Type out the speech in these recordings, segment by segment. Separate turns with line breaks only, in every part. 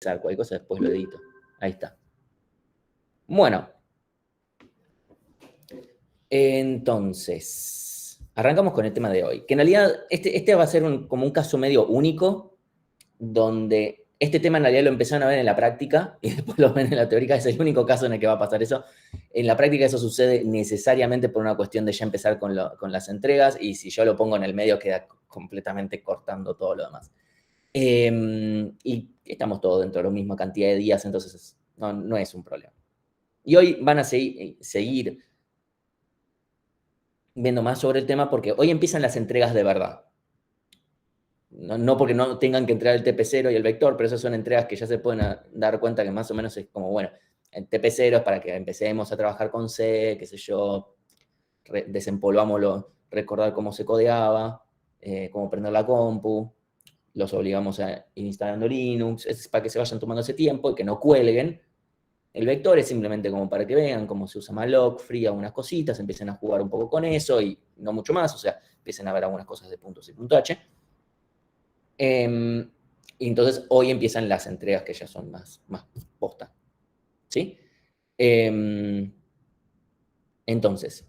cualquier cosa después lo edito. Ahí está. Bueno. Entonces, arrancamos con el tema de hoy. Que en realidad este va a ser como un caso medio único, donde este tema en realidad lo empezaron a ver en la práctica y después lo ven en la teórica. Es el único caso en el que va a pasar eso. En la práctica eso sucede necesariamente por una cuestión de ya empezar con las entregas, y si yo lo pongo en el medio queda completamente cortando todo lo demás. Y estamos todos dentro de la misma cantidad de días, entonces no es un problema. Y hoy van a seguir viendo más sobre el tema porque hoy empiezan las entregas de verdad. No porque no tengan que entregar el TP0 y el vector, pero esas son entregas que ya se pueden dar cuenta que más o menos es como, bueno, el TP0 es para que empecemos a trabajar con C, qué sé yo, desempolvámoslo, recordar cómo se codeaba, cómo prender la compu, los obligamos a ir instalando Linux, es para que se vayan tomando ese tiempo y que no cuelguen. El vector es simplemente como para que vean cómo se usa malloc, free, algunas cositas, empiecen a jugar un poco con eso y no mucho más, o sea, empiecen a ver algunas cosas de puntos y .h. Y entonces hoy empiezan las entregas que ya son más posta. ¿Sí? Entonces,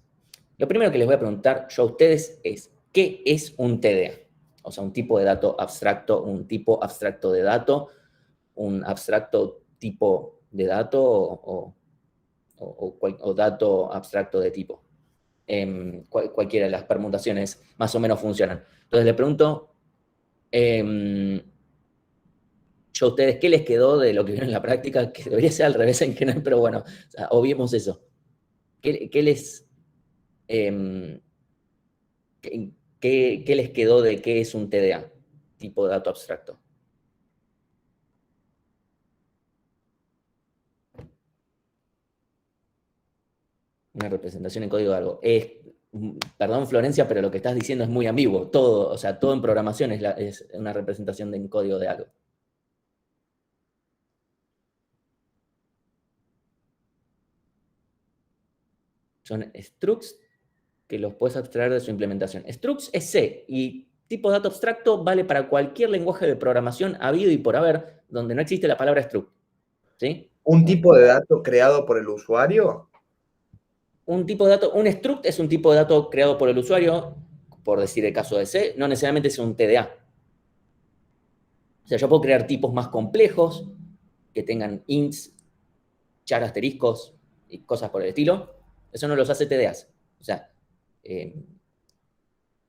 lo primero que les voy a preguntar yo a ustedes es, ¿qué es un TDA? O sea, un tipo de dato abstracto, un tipo abstracto de dato, un abstracto tipo de dato o dato abstracto de tipo. Cualquiera de las permutaciones más o menos funcionan. Entonces le pregunto yo a ustedes, ¿qué les quedó de lo que vieron en la práctica? Que debería ser al revés en general, pero bueno, o sea, obviemos eso. ¿Qué les quedó de qué es un TDA, tipo de dato abstracto? Una representación en código de algo. Perdón, Florencia, pero lo que estás diciendo es muy ambiguo. Todo, o sea, todo en programación es una representación en código de algo. Son structs que los puedes abstraer de su implementación. Structs es C, y tipo de dato abstracto vale para cualquier lenguaje de programación habido y por haber donde no existe la palabra struct. ¿Sí?
¿Un tipo de dato creado por el usuario?
Un tipo de dato, un struct es un tipo de dato creado por el usuario, por decir el caso de C, no necesariamente es un TDA. O sea, yo puedo crear tipos más complejos, que tengan ints, char asteriscos y cosas por el estilo. Eso no los hace TDAs. O sea,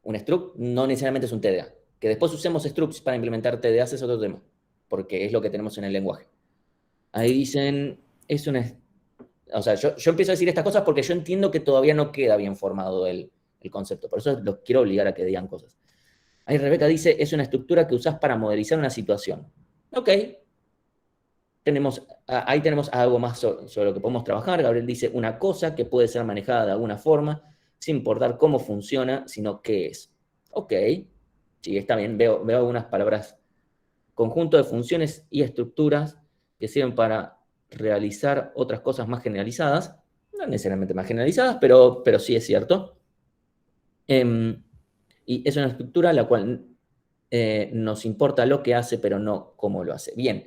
un struct no necesariamente es un TDA. Que después usemos structs para implementar TDAs es otro tema, porque es lo que tenemos en el lenguaje. Ahí dicen, es una... O sea, yo empiezo a decir estas cosas porque yo entiendo que todavía no queda bien formado el concepto. Por eso los quiero obligar a que digan cosas. Ahí Rebeca dice, es una estructura que usás para modelizar una situación. Ok. Ahí tenemos algo más sobre lo que podemos trabajar. Gabriel dice, una cosa que puede ser manejada de alguna forma, sin importar cómo funciona, sino qué es. Ok. Sí, está bien. Veo algunas palabras. Conjunto de funciones y estructuras que sirven para realizar otras cosas más generalizadas. No necesariamente más generalizadas, pero sí es cierto. Y es una estructura la cual nos importa lo que hace, pero no cómo lo hace. Bien.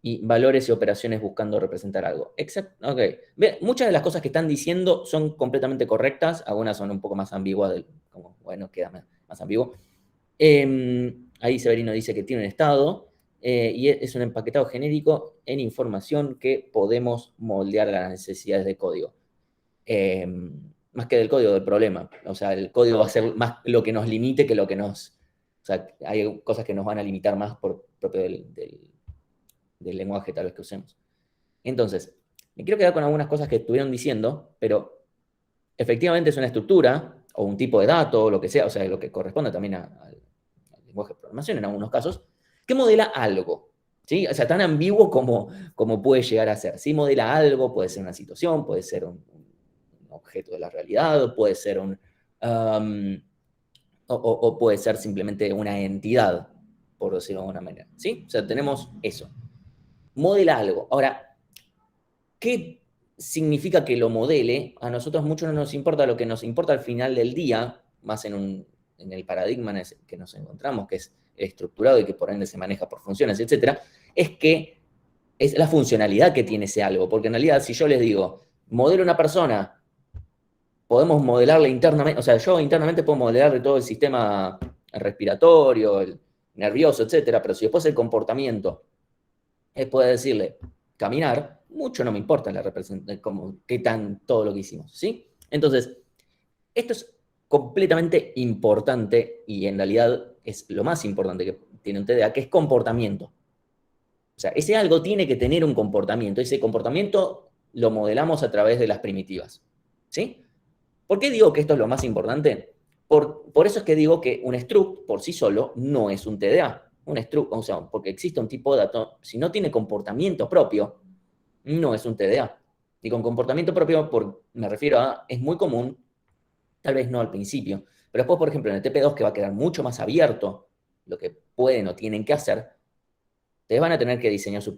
Y valores y operaciones buscando representar algo. Exacto. Ok. Bien, muchas de las cosas que están diciendo son completamente correctas. Algunas son un poco más ambiguas, como, bueno, queda más ambiguo. Ahí Severino dice que tiene un estado y es un empaquetado genérico en información que podemos moldear a las necesidades de código. Más que del código, del problema. O sea, el código va a ser más lo que nos limite que lo que nos... O sea, hay cosas que nos van a limitar más por propio del lenguaje tal vez que usemos. Entonces, me quiero quedar con algunas cosas que estuvieron diciendo, pero efectivamente es una estructura o un tipo de dato o lo que sea, o sea, lo que corresponde también al lenguaje de programación en algunos casos, que modela algo. ¿Sí? O sea, tan ambiguo como puede llegar a ser. ¿Sí? Modela algo, puede ser una situación, puede ser un objeto de la realidad, puede ser o puede ser simplemente una entidad, por decirlo de alguna manera. ¿Sí? O sea, tenemos eso. Modela algo. Ahora, ¿qué significa que lo modele? A nosotros mucho no nos importa, lo que nos importa al final del día, más en el paradigma en el que nos encontramos, que es estructurado y que por ende se maneja por funciones, etcétera, es que es la funcionalidad que tiene ese algo. Porque en realidad, si yo les digo, modelo una persona, podemos modelarle internamente, o sea, yo internamente puedo modelarle todo el sistema respiratorio, el nervioso, etcétera, pero si después el comportamiento puede decirle caminar, mucho no me importa la representación, como qué tan todo lo que hicimos, ¿sí? Entonces, esto es completamente importante y en realidad es lo más importante que tiene un TDA, que es comportamiento. O sea, ese algo tiene que tener un comportamiento. Ese comportamiento lo modelamos a través de las primitivas, ¿sí? ¿Por qué digo que esto es lo más importante? Por eso es que digo que un struct por sí solo no es un TDA. Un struct, o sea, porque existe un tipo de dato, si no tiene comportamiento propio, no es un TDA. Y con comportamiento propio me refiero a, es muy común, tal vez no al principio, pero después, por ejemplo, en el TP2, que va a quedar mucho más abierto lo que pueden o tienen que hacer, ustedes van a tener que diseñar sus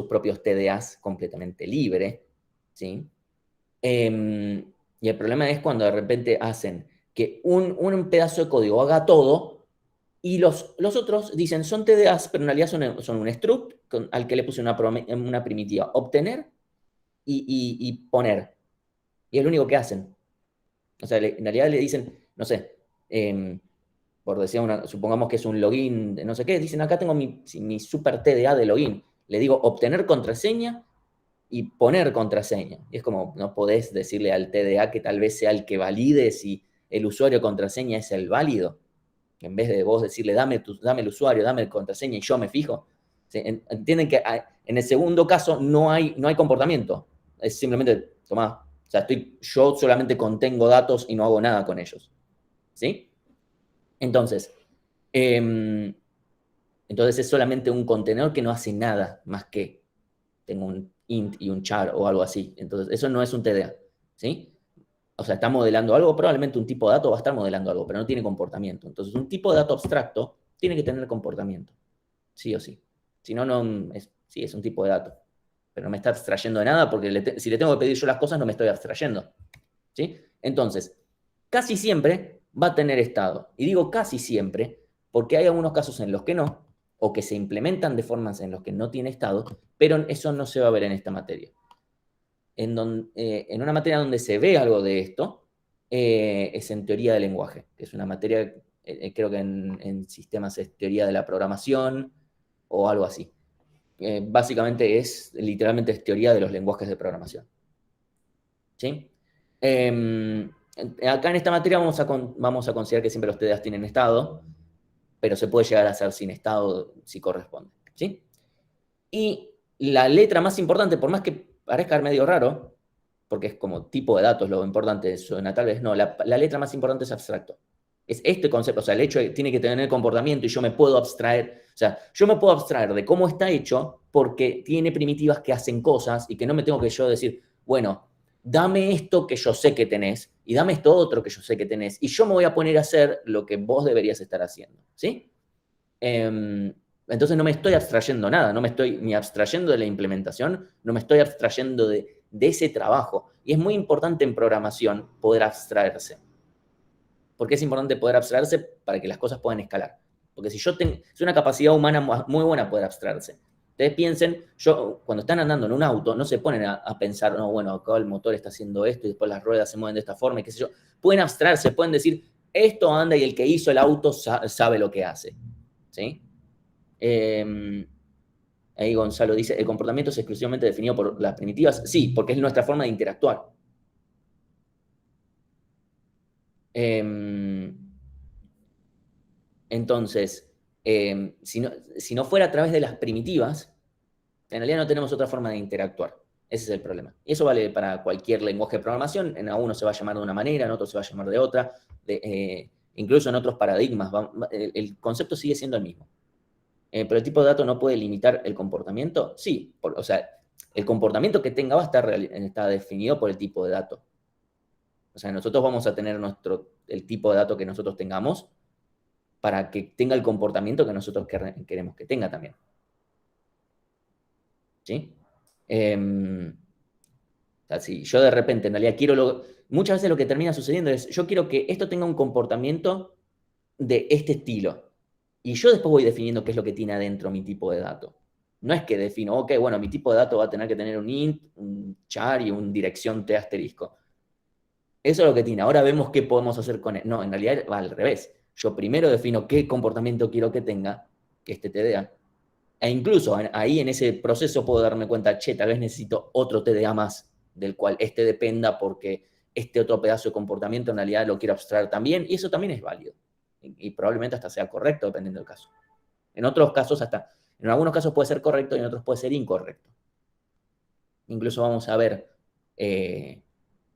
propios TDAs completamente libre, ¿sí? Y el problema es cuando de repente hacen que un pedazo de código haga todo y los otros dicen son TDAs, pero en realidad son un struct al que le puse una primitiva, obtener y poner. Y es lo único que hacen. O sea, en realidad le dicen, no sé, por decir supongamos que es un login de no sé qué, dicen acá tengo mi super TDA de login. Le digo obtener contraseña y poner contraseña. Y es como, no podés decirle al TDA que tal vez sea el que valide si el usuario contraseña es el válido. En vez de vos decirle, dame el usuario, dame el contraseña y yo me fijo. ¿Sí? Entienden que en el segundo caso no hay comportamiento. Es simplemente, tomá, o sea, yo solamente contengo datos y no hago nada con ellos. ¿Sí? Entonces, eh, entonces es solamente un contenedor que no hace nada más que tengo un int y un char o algo así. Entonces, eso no es un TDA, ¿sí? O sea, está modelando algo, probablemente un tipo de dato va a estar modelando algo, pero no tiene comportamiento. Entonces, un tipo de dato abstracto tiene que tener comportamiento, sí o sí. Si no, sí, es un tipo de dato, pero no me está abstrayendo de nada porque si le tengo que pedir yo las cosas, no me estoy abstrayendo, ¿sí? Entonces, casi siempre va a tener estado. Y digo casi siempre porque hay algunos casos en los que no, o que se implementan de formas en los que no tiene estado, pero eso no se va a ver en esta materia. En una materia donde se ve algo de esto, es en teoría del lenguaje, que es una materia, creo que en sistemas es teoría de la programación o algo así. Básicamente literalmente es teoría de los lenguajes de programación. ¿Sí? Acá en esta materia vamos a considerar que siempre los TDAs tienen estado, pero se puede llegar a hacer sin estado si corresponde. ¿Sí? Y la letra más importante, por más que parezca medio raro, porque es como tipo de datos lo importante, suena tal vez no, la letra más importante es abstracto. Es este concepto, o sea, el hecho de que tiene que tener comportamiento y yo me puedo abstraer, o sea, yo me puedo abstraer de cómo está hecho porque tiene primitivas que hacen cosas y que no me tengo que yo decir, bueno, dame esto que yo sé que tenés y dame esto otro que yo sé que tenés y yo me voy a poner a hacer lo que vos deberías estar haciendo, ¿sí? Entonces no me estoy abstrayendo nada, no me estoy ni abstrayendo de la implementación, no me estoy abstrayendo de ese trabajo. Y es muy importante en programación poder abstraerse. ¿Por qué es importante poder abstraerse? Para que las cosas puedan escalar. Porque si yo tengo, es una capacidad humana muy buena poder abstraerse. Ustedes piensen, cuando están andando en un auto, no se ponen a pensar, no, bueno, acá el motor está haciendo esto y después las ruedas se mueven de esta forma y qué sé yo. Pueden abstraerse, pueden decir, esto anda y el que hizo el auto sabe lo que hace. ¿Sí? Ahí Gonzalo dice, ¿el comportamiento es exclusivamente definido por las primitivas? Sí, porque es nuestra forma de interactuar. Entonces, si no fuera a través de las primitivas, en realidad no tenemos otra forma de interactuar. Ese es el problema. Y eso vale para cualquier lenguaje de programación. En uno se va a llamar de una manera, en otro se va a llamar de otra. Incluso en otros paradigmas, el concepto sigue siendo el mismo. Pero el tipo de dato no puede limitar el comportamiento. Sí, o sea, el comportamiento que tenga va a está definido por el tipo de dato. O sea, nosotros vamos a tener el tipo de dato que nosotros tengamos para que tenga el comportamiento que nosotros queremos que tenga también. ¿Sí? O sea, si yo de repente en realidad muchas veces lo que termina sucediendo es, yo quiero que esto tenga un comportamiento de este estilo. Y yo después voy definiendo qué es lo que tiene adentro mi tipo de dato. No es que defino, ok, bueno, mi tipo de dato va a tener que tener un int, un char y una dirección t asterisco. Eso es lo que tiene. Ahora vemos qué podemos hacer con él. No, en realidad va al revés. Yo primero defino qué comportamiento quiero que tenga, que este TDA. E incluso ahí en ese proceso puedo darme cuenta, che, tal vez necesito otro TDA más, del cual este dependa porque este otro pedazo de comportamiento en realidad lo quiero abstraer también. Y eso también es válido. Y probablemente hasta sea correcto dependiendo del caso. En otros casos en algunos casos puede ser correcto y en otros puede ser incorrecto. Incluso vamos a ver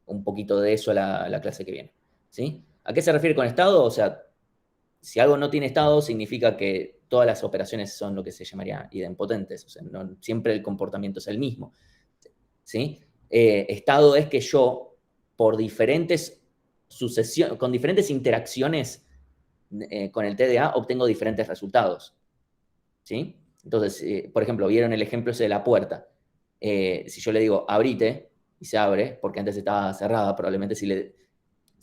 un poquito de eso la clase que viene. ¿Sí? ¿A qué se refiere con estado? O sea, si algo no tiene estado, significa que todas las operaciones son lo que se llamaría idempotentes. O sea, no, siempre el comportamiento es el mismo. ¿Sí? Estado es que yo, por diferentes sucesiones, con diferentes interacciones con el TDA, obtengo diferentes resultados. ¿Sí? Entonces, por ejemplo, vieron el ejemplo ese de la puerta. Si yo le digo, abrite, y se abre, porque antes estaba cerrada, probablemente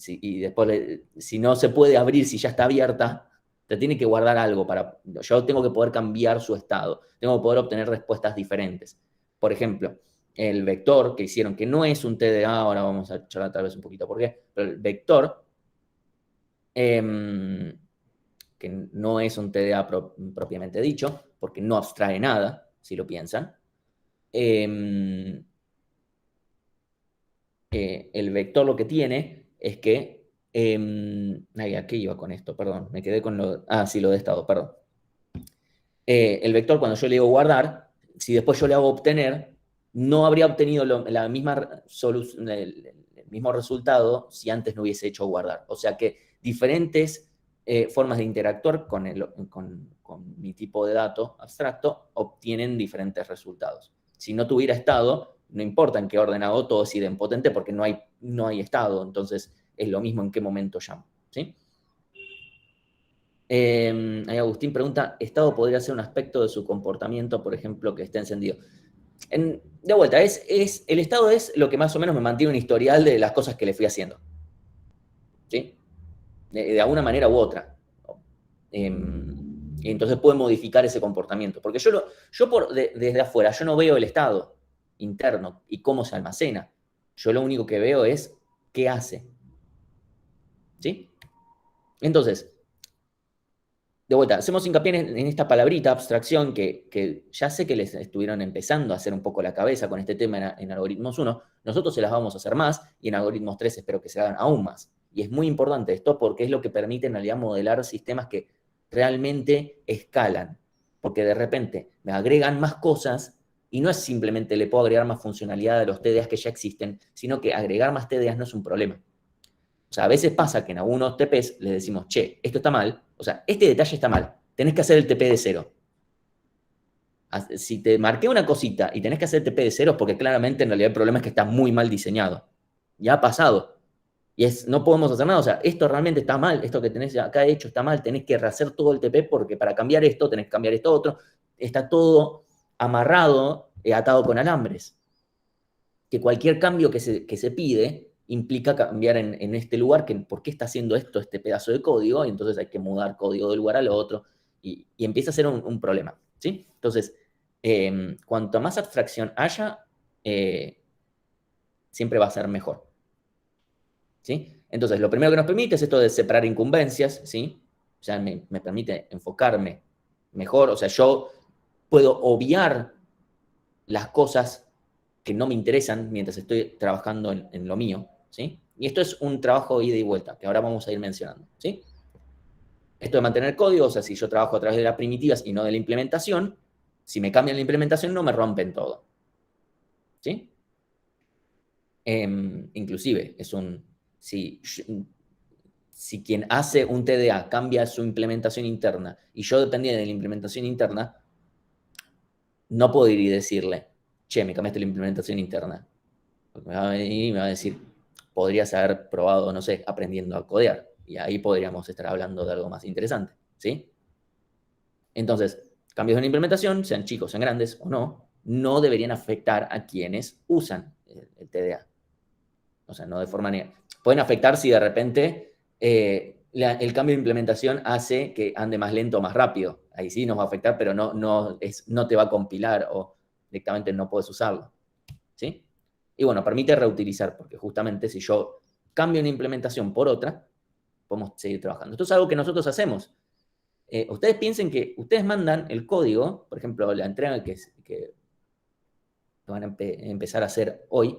y después, si no se puede abrir, si ya está abierta, te tiene que guardar algo yo tengo que poder cambiar su estado, tengo que poder obtener respuestas diferentes. Por ejemplo, el vector que hicieron, que no es un TDA, ahora vamos a charlar tal vez un poquito por qué, pero el vector, que no es un TDA propiamente dicho, porque no abstrae nada, si lo piensan. El vector lo que tiene es que... ¿a qué iba con esto? Perdón, me quedé con lo... Ah, sí, lo de estado, perdón. El vector, cuando yo le digo guardar, si después yo le hago obtener, no habría obtenido la misma el mismo resultado si antes no hubiese hecho guardar. O sea que diferentes formas de interactuar con mi tipo de dato abstracto obtienen diferentes resultados. Si no tuviera estado, no importa en qué orden hago, todo es idempotente porque no hay estado. Entonces es lo mismo en qué momento llamo. ¿Sí? Ahí Agustín pregunta, ¿estado podría ser un aspecto de su comportamiento, por ejemplo, que esté encendido? De vuelta, el estado es lo que más o menos me mantiene un historial de las cosas que le fui haciendo. ¿Sí? De alguna manera u otra. Y entonces puede modificar ese comportamiento. Porque desde afuera, yo no veo el estado interno y cómo se almacena. Yo lo único que veo es qué hace. ¿Sí? Entonces, de vuelta, hacemos hincapié en esta palabrita, abstracción, que ya sé que les estuvieron empezando a hacer un poco la cabeza con este tema en Algoritmos 1. Nosotros se las vamos a hacer más y en Algoritmos 3 espero que se hagan aún más. Y es muy importante esto porque es lo que permite en realidad modelar sistemas que realmente escalan. Porque de repente me agregan más cosas y no es simplemente le puedo agregar más funcionalidad a los TDAs que ya existen, sino que agregar más TDAs no es un problema. O sea, a veces pasa que en algunos TPs les decimos, che, esto está mal, o sea, este detalle está mal, tenés que hacer el TP de cero. Si te marqué una cosita y tenés que hacer el TP de cero, porque claramente en realidad el problema es que está muy mal diseñado. Ya ha pasado. Y no podemos hacer nada. O sea, esto realmente está mal, esto que tenés acá hecho está mal, tenés que rehacer todo el TP porque para cambiar esto tenés que cambiar esto otro. Está todo amarrado, atado con alambres. Que cualquier cambio que se pide implica cambiar en este lugar, por qué está haciendo esto este pedazo de código, y entonces hay que mudar código de un lugar al otro, y empieza a ser un problema. ¿Sí? Entonces, cuanto más abstracción haya, siempre va a ser mejor. ¿Sí? Entonces, lo primero que nos permite es esto de separar incumbencias, ¿sí? O sea, me permite enfocarme mejor, o sea, yo puedo obviar las cosas que no me interesan mientras estoy trabajando en lo mío, ¿sí? Y esto es un trabajo ida y vuelta, que ahora vamos a ir mencionando, ¿sí? Esto de mantener código, o sea, si yo trabajo a través de las primitivas y no de la implementación, si me cambian la implementación no me rompen todo, ¿sí? Inclusive, si quien hace un TDA cambia su implementación interna y yo dependía de la implementación interna, no puedo ir y decirle, che, me cambiaste la implementación interna. Porque me va a venir y me va a decir, podrías haber probado, no sé, aprendiendo a codear. Y ahí podríamos estar hablando de algo más interesante, ¿sí? Entonces, cambios en la implementación, sean chicos, sean grandes o no deberían afectar a quienes usan el TDA. O sea, no de forma negativa. Pueden afectar si de repente el cambio de implementación hace que ande más lento o más rápido. Ahí sí nos va a afectar, pero no te va a compilar o directamente no puedes usarlo. ¿Sí? Y bueno, permite reutilizar, porque justamente si yo cambio una implementación por otra, podemos seguir trabajando. Esto es algo que nosotros hacemos. Ustedes piensen que ustedes mandan el código, por ejemplo, la entrega que van a empezar a hacer hoy.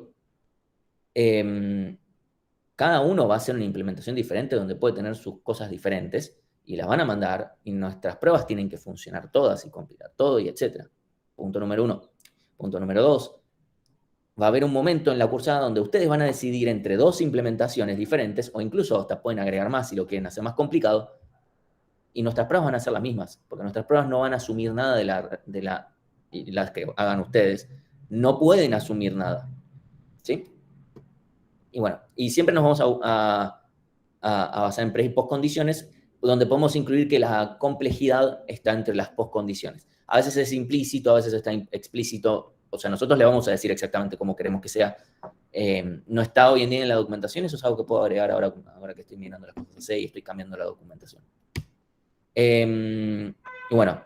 Cada uno va a hacer una implementación diferente donde puede tener sus cosas diferentes y las van a mandar y nuestras pruebas tienen que funcionar todas y compilar todo y etcétera. Punto número uno. Punto número dos. Va a haber un momento en la cursada donde ustedes van a decidir entre dos implementaciones diferentes o incluso hasta pueden agregar más si lo quieren hacer más complicado y nuestras pruebas van a ser las mismas porque nuestras pruebas no van a asumir nada y las que hagan ustedes no pueden asumir nada. ¿Sí? Y bueno, y siempre nos vamos a basar en pre y postcondiciones, donde podemos incluir que la complejidad está entre las postcondiciones. A veces es implícito, a veces está explícito. O sea, nosotros le vamos a decir exactamente cómo queremos que sea. No está hoy en día en la documentación, eso es algo que puedo agregar ahora que estoy mirando las cosas y estoy cambiando la documentación. Y bueno,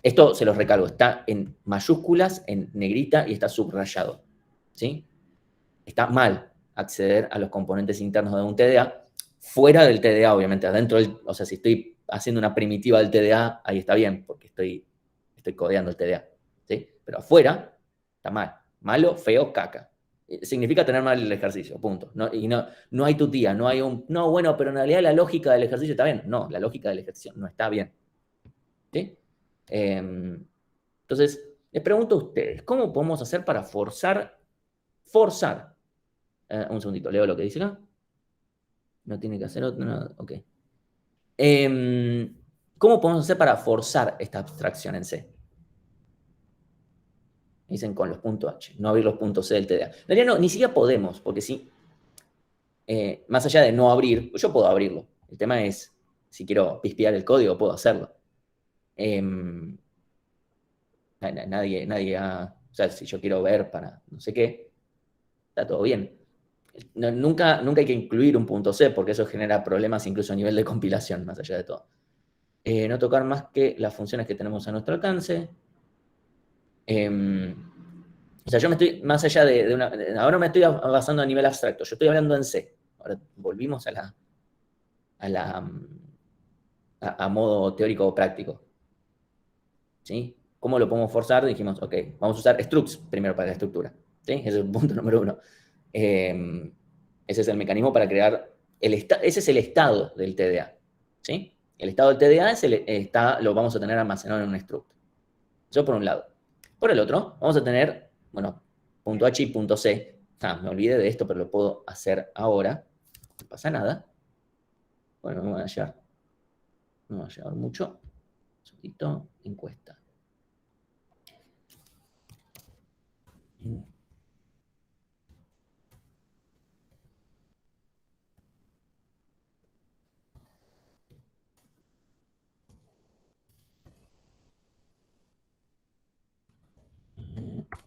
esto se los recalco, está en mayúsculas, en negrita y está subrayado. ¿Sí? Está mal acceder a los componentes internos de un TDA, fuera del TDA, obviamente, adentro o sea, si estoy haciendo una primitiva del TDA, ahí está bien, porque estoy codeando el TDA, ¿sí? Pero afuera está mal, malo, feo, caca. Significa tener mal el ejercicio, punto. No hay tutía, no hay no, bueno, pero en realidad la lógica del ejercicio está bien. No, la lógica del ejercicio no está bien, ¿sí? Entonces, les pregunto a ustedes, ¿cómo podemos hacer para forzar? Un segundito, leo lo que dice acá. No tiene que hacer otro, no, ok. ¿Cómo podemos hacer para forzar esta abstracción en C? Dicen con los puntos H, no abrir los puntos C del TDA. En realidad no, ni siquiera podemos, porque sí, más allá de no abrir, yo puedo abrirlo. El tema es, si quiero pispear el código, puedo hacerlo. Eh, o sea, si yo quiero ver para no sé qué, está todo bien. Nunca hay que incluir un punto C, porque eso genera problemas incluso a nivel de compilación, más allá de todo. No tocar más que las funciones que tenemos a nuestro alcance. O sea, yo me estoy, más allá ahora me estoy basando a nivel abstracto, yo estoy hablando en C. Ahora volvimos a modo teórico o práctico. ¿Sí? ¿Cómo lo podemos forzar? Dijimos, ok, vamos a usar structs primero para la estructura. ¿Sí? Ese es el punto número uno. Ese es el mecanismo para crear, ese es el estado del TDA. ¿Sí? El estado del TDA lo vamos a tener almacenado en un struct. Eso por un lado. Por el otro, vamos a tener, bueno, punto H y punto C. Me olvidé de esto, pero lo puedo hacer ahora. No pasa nada. Bueno, no me va a llevar. No me va a llevar mucho. Un segundito, encuesta.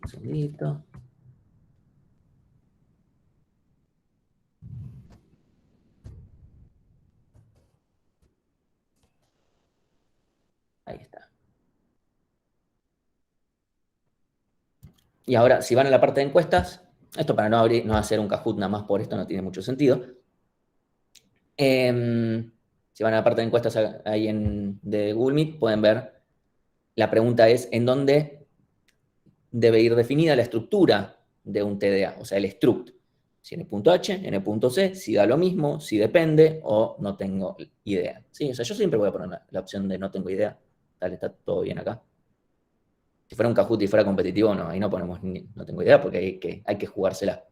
Un segundito. Ahí está. Y ahora, si van a la parte de encuestas, esto para no hacer un Kahoot nada más por esto no tiene mucho sentido. Si van a la parte de encuestas ahí de Google Meet, pueden ver, la pregunta es, ¿en dónde debe ir definida la estructura de un TDA? O sea, el struct. Si en el punto H, en el punto C, si da lo mismo, si depende o no tengo idea. ¿Sí? O sea, yo siempre voy a poner la opción de no tengo idea. Dale, está todo bien acá. Si fuera un Kahoot y fuera competitivo, no, ahí no ponemos no tengo idea porque hay que jugársela.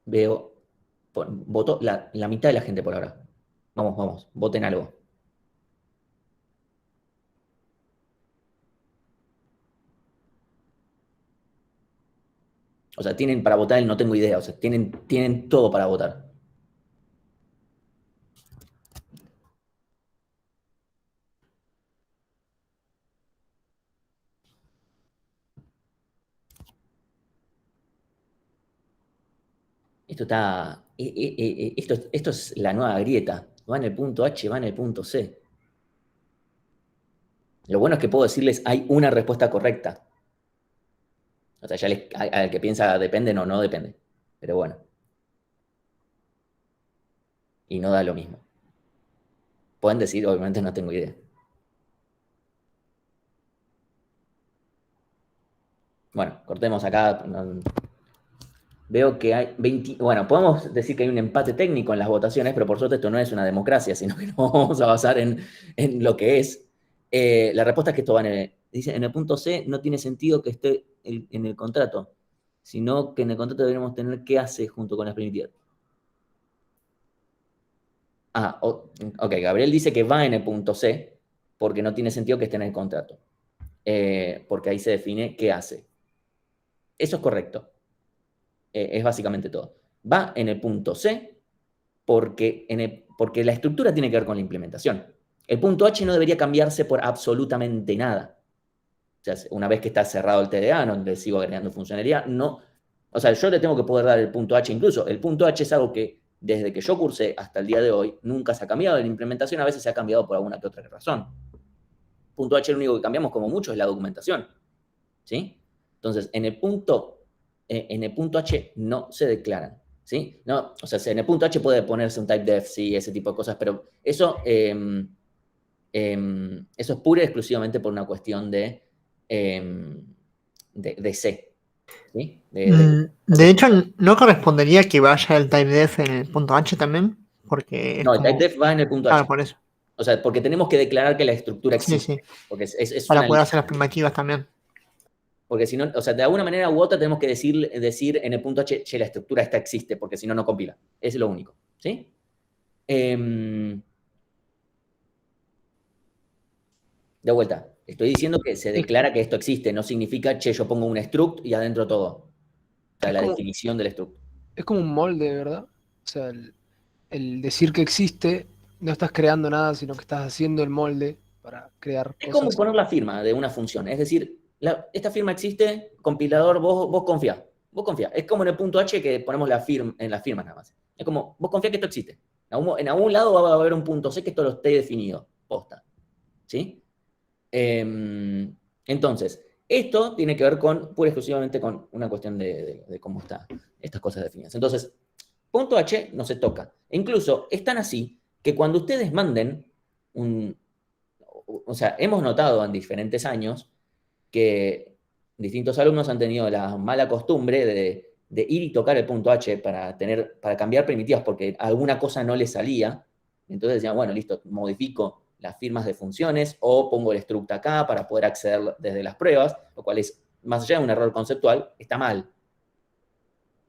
Veo, voto la mitad de la gente por ahora. Vamos, voten algo. O sea, tienen para votar el no tengo idea. O sea, tienen todo para votar. esto es la nueva grieta. Va en el punto H, va en el punto C. Lo bueno es que puedo decirles, hay una respuesta correcta. O sea, al que piensa depende, no depende. Pero bueno. Y no da lo mismo. Pueden decir, obviamente no tengo idea. Bueno, cortemos acá. Veo que hay 20. Bueno, podemos decir que hay un empate técnico en las votaciones, pero por suerte esto no es una democracia, sino que nos vamos a basar en lo que es. La respuesta es que esto va dice, en el punto C no tiene sentido que esté en el contrato, sino que en el contrato deberíamos tener qué hace junto con las primitivas. Ok, Gabriel dice que va en el punto C porque no tiene sentido que esté en el contrato, porque ahí se define qué hace. Eso es correcto. Es básicamente todo. Va en el punto C porque la estructura tiene que ver con la implementación. El punto H no debería cambiarse por absolutamente nada. O sea, una vez que está cerrado el TDA, no le sigo agregando funcionalidad, no. O sea, yo le tengo que poder dar el punto H incluso. El punto H es algo que desde que yo cursé hasta el día de hoy nunca se ha cambiado. En la implementación a veces se ha cambiado por alguna que otra razón. Punto H lo único que cambiamos como mucho es la documentación. ¿Sí? Entonces, en el punto H no se declaran. ¿Sí? No, o sea, en el punto H puede ponerse un typedef, sí, ese tipo de cosas, pero eso es pura y exclusivamente por una cuestión de C. ¿Sí?
De hecho, no correspondería que vaya el typedef en el punto H también, porque es
no, el
como...
typedef va en el punto H.
Claro, por eso.
O sea, porque tenemos que declarar que la estructura existe.
Sí.
Porque es
Para
una
poder hacer las primitivas también.
Porque si no, o sea, de alguna manera u otra tenemos que decir en el punto H, che, la estructura esta existe, porque si no, no compila. Es lo único. ¿Sí? De vuelta, estoy diciendo que se declara que esto existe, no significa, che, yo pongo un struct y adentro todo. O sea, la definición del struct.
Es como un molde, ¿verdad? O sea, el decir que existe, no estás creando nada, sino que estás haciendo el molde para crear
Es
cosas.
como poner la firma de una función. Es decir, esta firma existe, compilador, vos confía. Vos confía. Es como en el punto H que ponemos en las firmas nada más. Es como, vos confía que esto existe. En algún lado va a haber un punto C que esto lo esté definido. Posta. ¿Sí? Entonces, esto tiene que ver pura y exclusivamente con una cuestión de cómo están estas cosas definidas. Entonces, punto H no se toca. E incluso es tan así que cuando ustedes manden o sea, hemos notado en diferentes años que distintos alumnos han tenido la mala costumbre de ir y tocar el punto H para cambiar primitivas porque alguna cosa no le salía. Entonces decían, bueno, listo, modifico las firmas de funciones o pongo el struct acá para poder acceder desde las pruebas, lo cual es, más allá de un error conceptual, está mal.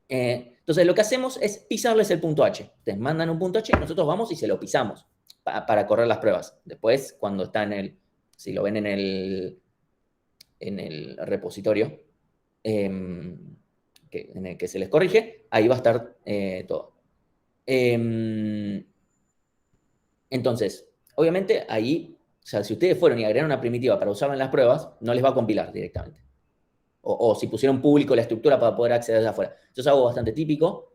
Entonces lo que hacemos es pisarles el punto H. Ustedes mandan un punto H, nosotros vamos y se lo pisamos para correr las pruebas. Después, cuando está si lo ven en el repositorio en el que se les corrige, ahí va a estar todo. Entonces, obviamente ahí, o sea, si ustedes fueron y agregaron una primitiva para usarla en las pruebas, no les va a compilar directamente. O si pusieron público la estructura para poder acceder desde afuera. Eso es algo bastante típico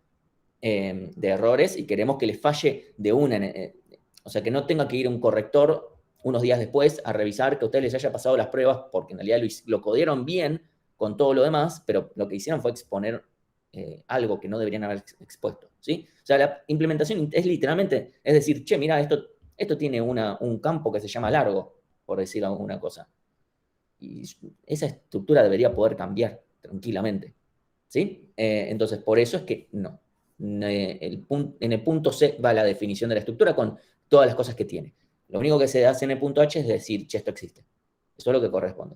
de errores y queremos que les falle de una. O sea, que no tenga que ir un corrector unos días después a revisar que a ustedes les haya pasado las pruebas porque en realidad lo codieron bien con todo lo demás, pero lo que hicieron fue exponer algo que no deberían haber expuesto. ¿Sí? O sea, la implementación es literalmente, es decir, che, mira, esto tiene un campo que se llama largo, por decir alguna cosa. Y esa estructura debería poder cambiar tranquilamente. ¿Sí? Entonces, por eso es que no. En el punto C va la definición de la estructura con todas las cosas que tiene. Lo único que se hace en el punto H es decir, che, esto existe. Eso es lo que corresponde.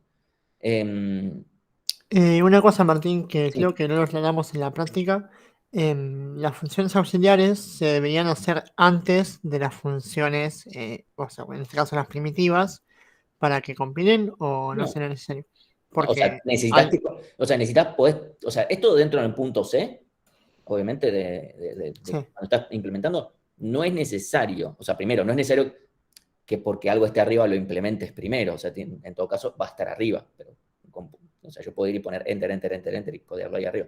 Una cosa, Martín, que
Sí.
creo que no lo aclaramos en la práctica, las funciones auxiliares se deberían hacer antes de las funciones, o sea, en este caso las primitivas, para que compilen o no
No.
será necesario.
O sea,
Porque
necesitas poder, o sea, esto dentro del punto C, obviamente,
Sí.
cuando estás implementando, no es necesario. O sea, primero, no es necesario que porque algo esté arriba lo implementes primero. O sea, en todo caso va a estar arriba. Pero, o sea, yo puedo ir y poner enter y codearlo ahí arriba.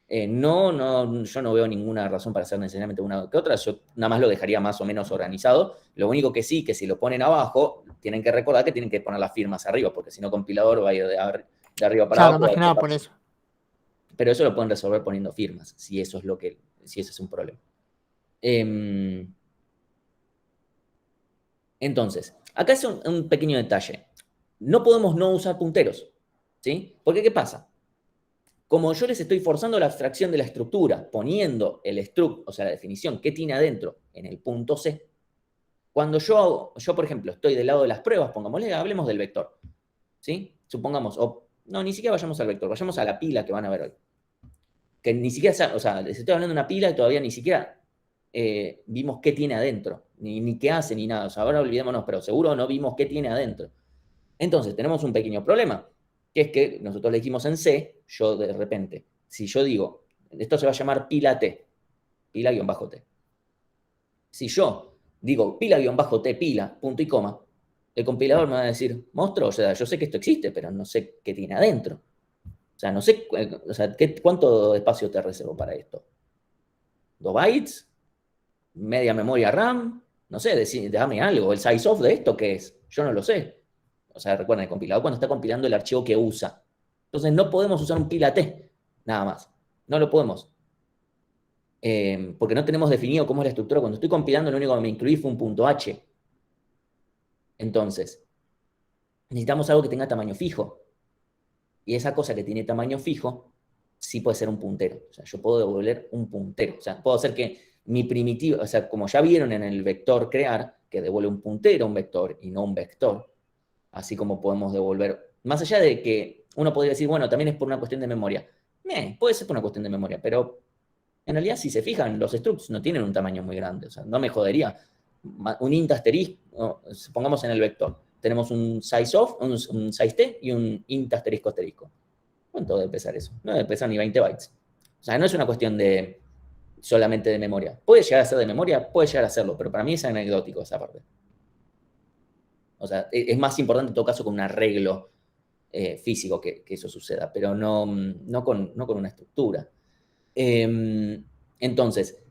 Yo no veo ninguna razón para hacer necesariamente una que otra. Yo nada más lo dejaría más o menos organizado. Lo único que sí, que si lo ponen abajo, tienen que recordar que tienen que poner las firmas arriba, porque si no, compilador va a ir de arriba para
Claro,
abajo.
más que nada por eso.
Pero eso lo pueden resolver poniendo firmas, si eso es un problema. Entonces, acá es un pequeño detalle. No podemos no usar punteros, ¿sí? Porque ¿qué pasa? Como yo les estoy forzando la abstracción de la estructura, poniendo el struct, o sea, la definición que tiene adentro en el punto C, cuando yo, por ejemplo, estoy del lado de las pruebas, pongámosle, hablemos del vector, ¿sí? Supongamos, no, ni siquiera vayamos al vector, vayamos a la pila que van a ver hoy. Que ni siquiera, o sea, les estoy hablando de una pila y todavía ni siquiera vimos qué tiene adentro, ni qué hace, ni nada. O sea, ahora olvidémonos, pero seguro no vimos qué tiene adentro. Entonces, tenemos un pequeño problema, que es que nosotros le dijimos en C, yo de repente, si yo digo, esto se va a llamar pila T, pila-T. Si yo digo pila-T, pila, punto y coma, el compilador me va a decir, monstruo, o sea, yo sé que esto existe, pero no sé qué tiene adentro. O sea, no sé, o sea, ¿cuánto espacio te reservo para esto? ¿2 bytes? ¿Media memoria RAM? No sé, dame algo. ¿El size of de esto qué es? Yo no lo sé. O sea, recuerden, el compilador cuando está compilando el archivo que usa. Entonces no podemos usar un pila T, nada más. No lo podemos. Porque no tenemos definido cómo es la estructura. Cuando estoy compilando, lo único que me incluí fue un punto H. Entonces, necesitamos algo que tenga tamaño fijo. Y esa cosa que tiene tamaño fijo, sí puede ser un puntero. O sea, yo puedo devolver un puntero. O sea, puedo hacer que mi primitiva, o sea, como ya vieron en el vector crear, que devuelve un puntero a un vector y no un vector, así como podemos devolver, más allá de que uno podría decir, bueno, también es por una cuestión de memoria. Puede ser por una cuestión de memoria, pero en realidad, si se fijan, los structs no tienen un tamaño muy grande. O sea, no me jodería. Un int asterisco, pongamos en el vector, tenemos un size of, un size t y un int asterisco asterisco. ¿Cuánto debe pesar eso? No debe pesar ni 20 bytes. O sea, no es una cuestión de solamente de memoria. ¿Puede llegar a ser de memoria? Puede llegar a serlo, pero para mí es anecdótico esa parte. O sea, es más importante en todo caso con un arreglo físico que eso suceda, pero no con una estructura. Entonces,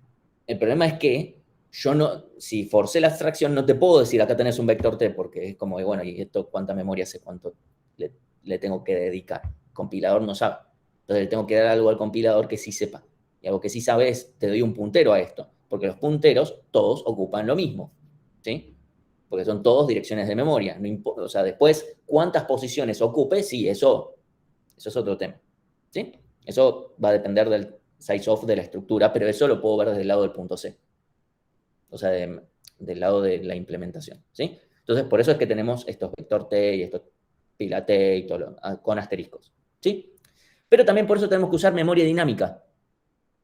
el problema es que yo no, si forcé la abstracción, no te puedo decir acá tenés un vector T, porque es como, bueno, ¿y esto cuánta memoria sé cuánto le tengo que dedicar? El compilador no sabe. Entonces le tengo que dar algo al compilador que sí sepa. Y algo que sí sabe es, te doy un puntero a esto, porque los punteros todos ocupan lo mismo, ¿sí? Porque son todos direcciones de memoria. No o sea, después, cuántas posiciones ocupe, sí, eso es otro tema, ¿sí? Eso va a depender del size of de la estructura, pero eso lo puedo ver desde el lado del punto C. O sea, del lado de la implementación, ¿sí? Entonces, por eso es que tenemos estos vector T y estos pila T y todo con asteriscos, ¿sí? Pero también por eso tenemos que usar memoria dinámica.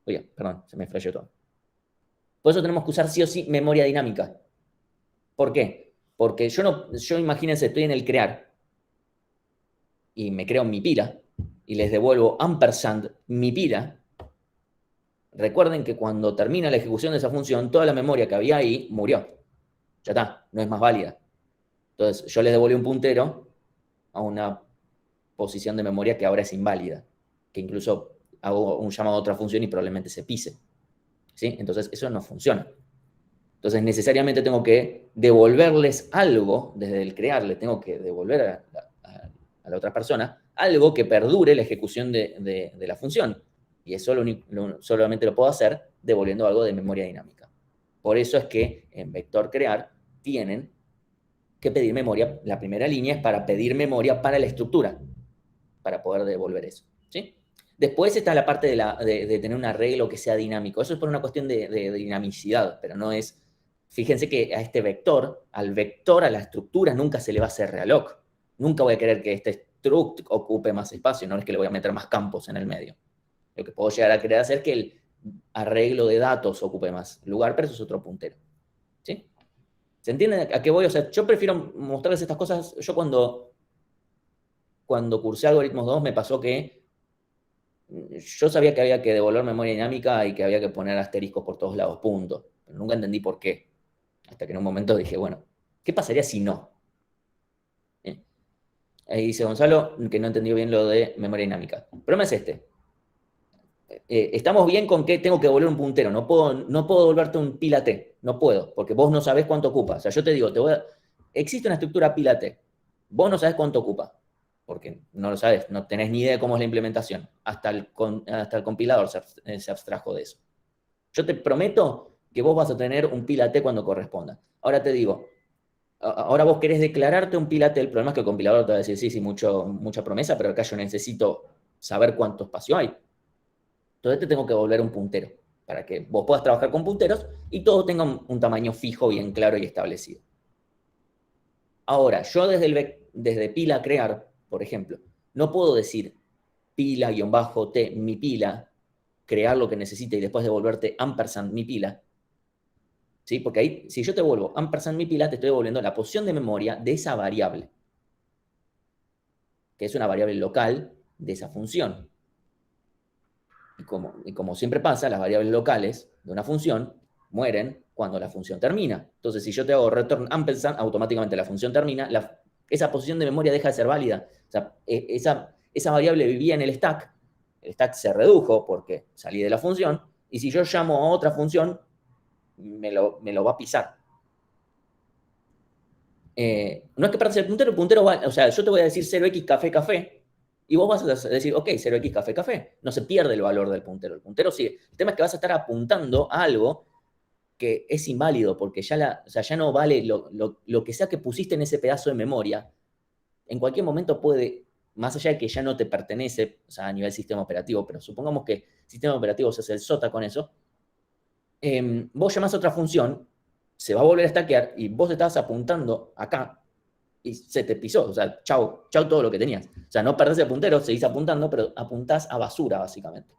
Oye, perdón, se me flasheó todo. Por eso tenemos que usar sí o sí memoria dinámica. ¿Por qué? Porque yo imagínense, estoy en el crear y me creo mi pila y les devuelvo ampersand mi pila. Recuerden que cuando termina la ejecución de esa función, toda la memoria que había ahí murió. Ya está, no es más válida. Entonces, yo les devolví un puntero a una posición de memoria que ahora es inválida, que incluso hago un llamado a otra función y probablemente se pise. ¿Sí? Entonces, eso no funciona. Entonces, necesariamente tengo que devolverles algo desde el crear, le tengo que devolver a la otra persona algo que perdure la ejecución de la función. Y eso solamente lo puedo hacer devolviendo algo de memoria dinámica. Por eso es que en vector crear tienen que pedir memoria. La primera línea es para pedir memoria para la estructura, para poder devolver eso, ¿sí? Después está la parte de tener un arreglo que sea dinámico. Eso es por una cuestión de dinamicidad, pero no es... Fíjense que a este vector, a la estructura, nunca se le va a hacer realloc. Nunca voy a querer que este struct ocupe más espacio, no es que le voy a meter más campos en el medio. Lo que puedo llegar a querer hacer es que el arreglo de datos ocupe más lugar, pero eso es otro puntero, ¿sí? ¿Se entiende a qué voy? O sea, yo prefiero mostrarles estas cosas. Yo cuando cursé algoritmos 2 me pasó que yo sabía que había que devolver memoria dinámica y que había que poner asteriscos por todos lados, punto. Pero nunca entendí por qué. Hasta que en un momento dije, bueno, ¿qué pasaría si no? Ahí dice Gonzalo que no entendió bien lo de memoria dinámica. El problema es este. estamos bien con que tengo que devolver un puntero. No puedo devolverte un pila T. No puedo, porque vos no sabés cuánto ocupa. O sea, yo te digo, existe una estructura pila T. Vos no sabés cuánto ocupa, porque no lo sabés, no tenés ni idea de cómo es la implementación. Hasta el compilador se abstrajo de eso. Yo te prometo que vos vas a tener un pila T cuando corresponda. Ahora te digo, ahora vos querés declararte un pila T, el problema es que el compilador te va a decir, sí, mucha promesa, pero acá yo necesito saber cuánto espacio hay. Entonces te tengo que devolver un puntero, para que vos puedas trabajar con punteros y todo tenga un tamaño fijo, bien claro y establecido. Ahora, yo desde pila crear, por ejemplo, no puedo decir pila-t, mi pila, crear lo que necesite y después devolverte ampersand mi pila. ¿Sí? Porque ahí, si yo te devuelvo ampersand mi pila, te estoy devolviendo la posición de memoria de esa variable, que es una variable local de esa función. Y como siempre pasa, las variables locales de una función mueren cuando la función termina. Entonces, si yo te hago return ampersand, automáticamente la función termina, esa posición de memoria deja de ser válida. O sea, esa variable vivía en el stack se redujo porque salí de la función, y si yo llamo a otra función, me lo va a pisar. No es que partas el puntero va, o sea, yo te voy a decir 0x café café, y vos vas a decir, ok, 0x café café. No se pierde el valor del puntero. El puntero sigue. El tema es que vas a estar apuntando a algo que es inválido, porque ya no vale lo que sea que pusiste en ese pedazo de memoria. En cualquier momento puede, más allá de que ya no te pertenece, o sea, a nivel sistema operativo, pero supongamos que el sistema operativo se hace el sota con eso, vos llamás a otra función, se va a volver a stackear y vos estabas apuntando acá y se te pisó. O sea, chau todo lo que tenías. O sea, no perdés el puntero, seguís apuntando, pero apuntás a basura, básicamente.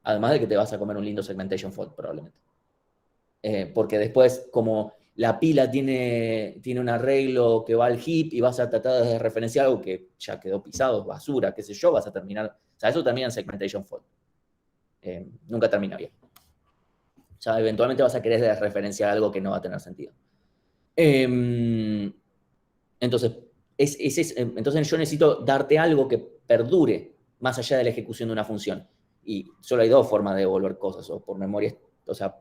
Además de que te vas a comer un lindo segmentation fault, probablemente. Porque después, como la pila tiene un arreglo que va al heap y vas a tratar de referenciar algo que ya quedó pisado, basura, qué sé yo, vas a terminar. O sea, eso termina en segmentation fault. Nunca termina bien. O sea, eventualmente vas a querer referenciar algo que no va a tener sentido. Entonces, entonces yo necesito darte algo que perdure más allá de la ejecución de una función. Y solo hay dos formas de devolver cosas, o por memoria, o sea,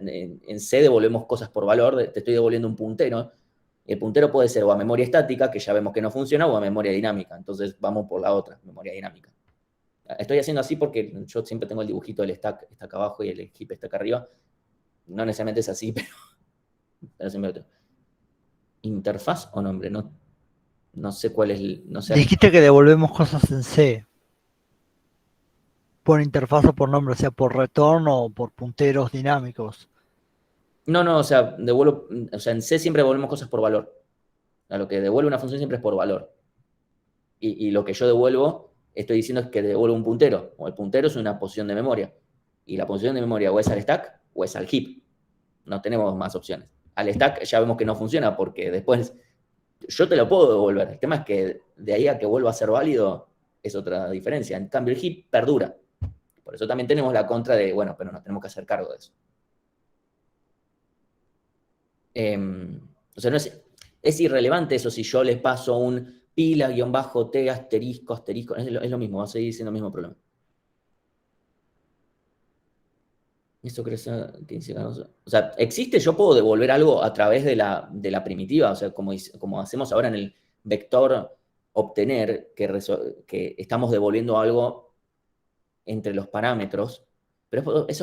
en C devolvemos cosas por valor, te estoy devolviendo un puntero. El puntero puede ser o a memoria estática, que ya vemos que no funciona, o a memoria dinámica. Entonces vamos por la otra, memoria dinámica. Estoy haciendo así porque yo siempre tengo el dibujito del stack acá abajo y el heap está acá arriba. No necesariamente es así, pero siempre lo tengo. ¿Interfaz o nombre? No sé cuál es no sé.
Dijiste que devolvemos cosas en C. Por interfaz o por nombre, o sea, por retorno o por punteros dinámicos.
No, o sea, en C siempre devolvemos cosas por valor. A lo que devuelve una función siempre es por valor. Y lo que yo devuelvo, estoy diciendo es que devuelvo un puntero. O el puntero es una posición de memoria. Y la posición de memoria o es al stack o es al heap. No tenemos más opciones. Al stack ya vemos que no funciona porque después yo te lo puedo devolver. El tema es que de ahí a que vuelva a ser válido es otra diferencia. En cambio, el heap perdura. Por eso también tenemos la contra de, bueno, pero nos tenemos que hacer cargo de eso. O sea, es irrelevante eso si yo les paso un pila-t asterisco, es lo mismo, va a seguir siendo el mismo problema. Eso crece, o sea, existe, yo puedo devolver algo a través de la primitiva, o sea, como hacemos ahora en el vector obtener, que estamos devolviendo algo entre los parámetros, pero eso es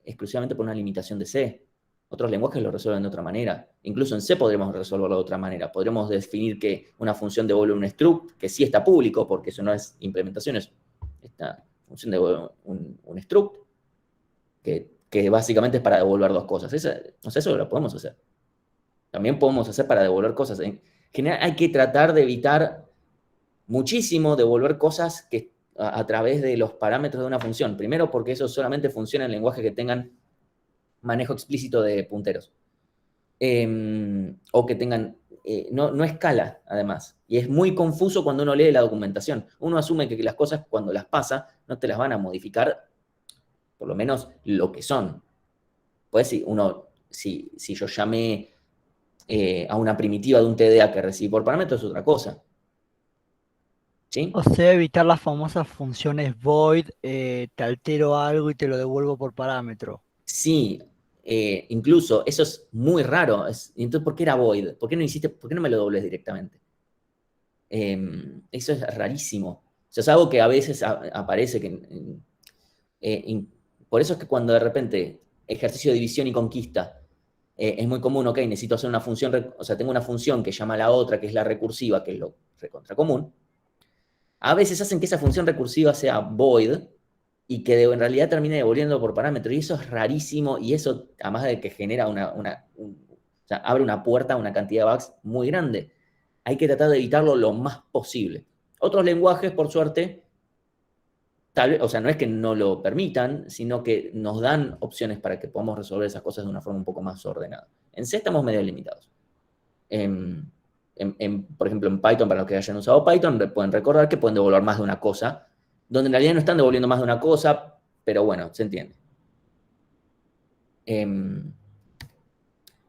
exclusivamente por una limitación de C. Otros lenguajes lo resuelven de otra manera. Incluso en C podremos resolverlo de otra manera. Podremos definir que una función devuelve un struct, que sí está público, porque eso no es implementación, esta función devuelve un struct, que básicamente es para devolver dos cosas. Eso lo podemos hacer. También podemos hacer para devolver cosas. En general hay que tratar de evitar muchísimo devolver cosas que a través de los parámetros de una función. Primero porque eso solamente funciona en lenguajes que tengan manejo explícito de punteros. O que tengan... no escala, además. Y es muy confuso cuando uno lee la documentación. Uno asume que las cosas, cuando las pasa, no te las van a modificar, por lo menos lo que son. Pues si yo llamé a una primitiva de un TDA que recibí por parámetro, es otra cosa. ¿Sí?
O sea, evitar las famosas funciones void, te altero algo y te lo devuelvo por parámetro.
Sí, incluso eso es muy raro. Y entonces, ¿por qué era void? ¿Por qué no me lo dobles directamente? Eso es rarísimo. O sea, es algo que a veces aparece por eso es que cuando de repente ejercicio de división y conquista es muy común, ok, necesito hacer una función, o sea, tengo una función que llama a la otra, que es la recursiva, que es lo recontra común. A veces hacen que esa función recursiva sea void y que en realidad termine devolviendo por parámetro. Y eso es rarísimo y eso, además de que genera o sea, abre una puerta a una cantidad de bugs muy grande. Hay que tratar de evitarlo lo más posible. Otros lenguajes, por suerte, tal vez, o sea, no es que no lo permitan, sino que nos dan opciones para que podamos resolver esas cosas de una forma un poco más ordenada. En C estamos medio limitados. Por ejemplo, en Python, para los que hayan usado Python, pueden recordar que pueden devolver más de una cosa, donde en realidad no están devolviendo más de una cosa, pero bueno, se entiende.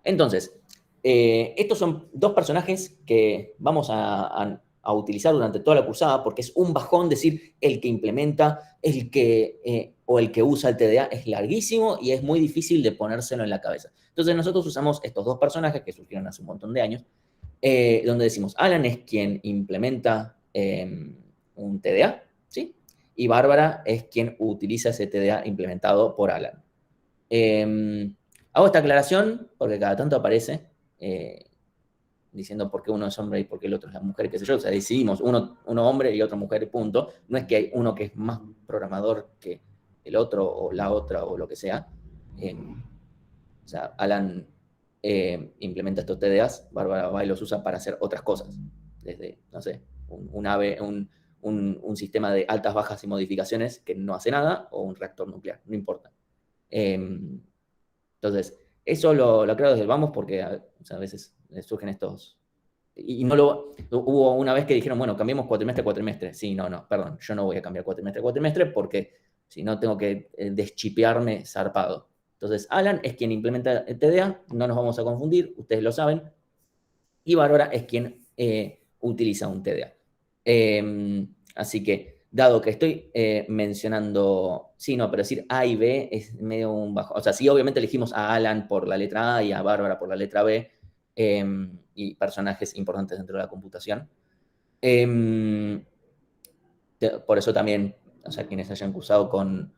Entonces, estos son dos personajes que vamos a utilizar durante toda la cursada porque es un bajón decir el que implementa, o el que usa el TDA es larguísimo y es muy difícil de ponérselo en la cabeza. Entonces nosotros usamos estos dos personajes que surgieron hace un montón de años, donde decimos, Alan es quien implementa un TDA, ¿sí? Y Bárbara es quien utiliza ese TDA implementado por Alan. Hago esta aclaración porque cada tanto aparece diciendo por qué uno es hombre y por qué el otro es la mujer, qué sé yo. O sea, decidimos uno hombre y otro mujer, punto. No es que hay uno que es más programador que el otro o la otra o lo que sea. O sea, Alan implementa estos TDAs, Bárbara va y los usa para hacer otras cosas. Desde, no sé, un sistema de altas, bajas y modificaciones que no hace nada, o un reactor nuclear, no importa. Entonces, eso lo aclaro desde el vamos porque o sea, a veces surgen estos... Y no hubo una vez que dijeron, bueno, cambiemos cuatrimestre a cuatrimestre. Sí, no, perdón, yo no voy a cambiar cuatrimestre a cuatrimestre porque si no tengo que deschipearme zarpado. Entonces, Alan es quien implementa el TDA, no nos vamos a confundir, ustedes lo saben, y Bárbara es quien utiliza un TDA. Así que, dado que estoy mencionando, sí, no, pero decir A y B es medio un bajo. O sea, sí, obviamente elegimos a Alan por la letra A y a Bárbara por la letra B, y personajes importantes dentro de la computación. Por eso también, o sea, quienes hayan cursado con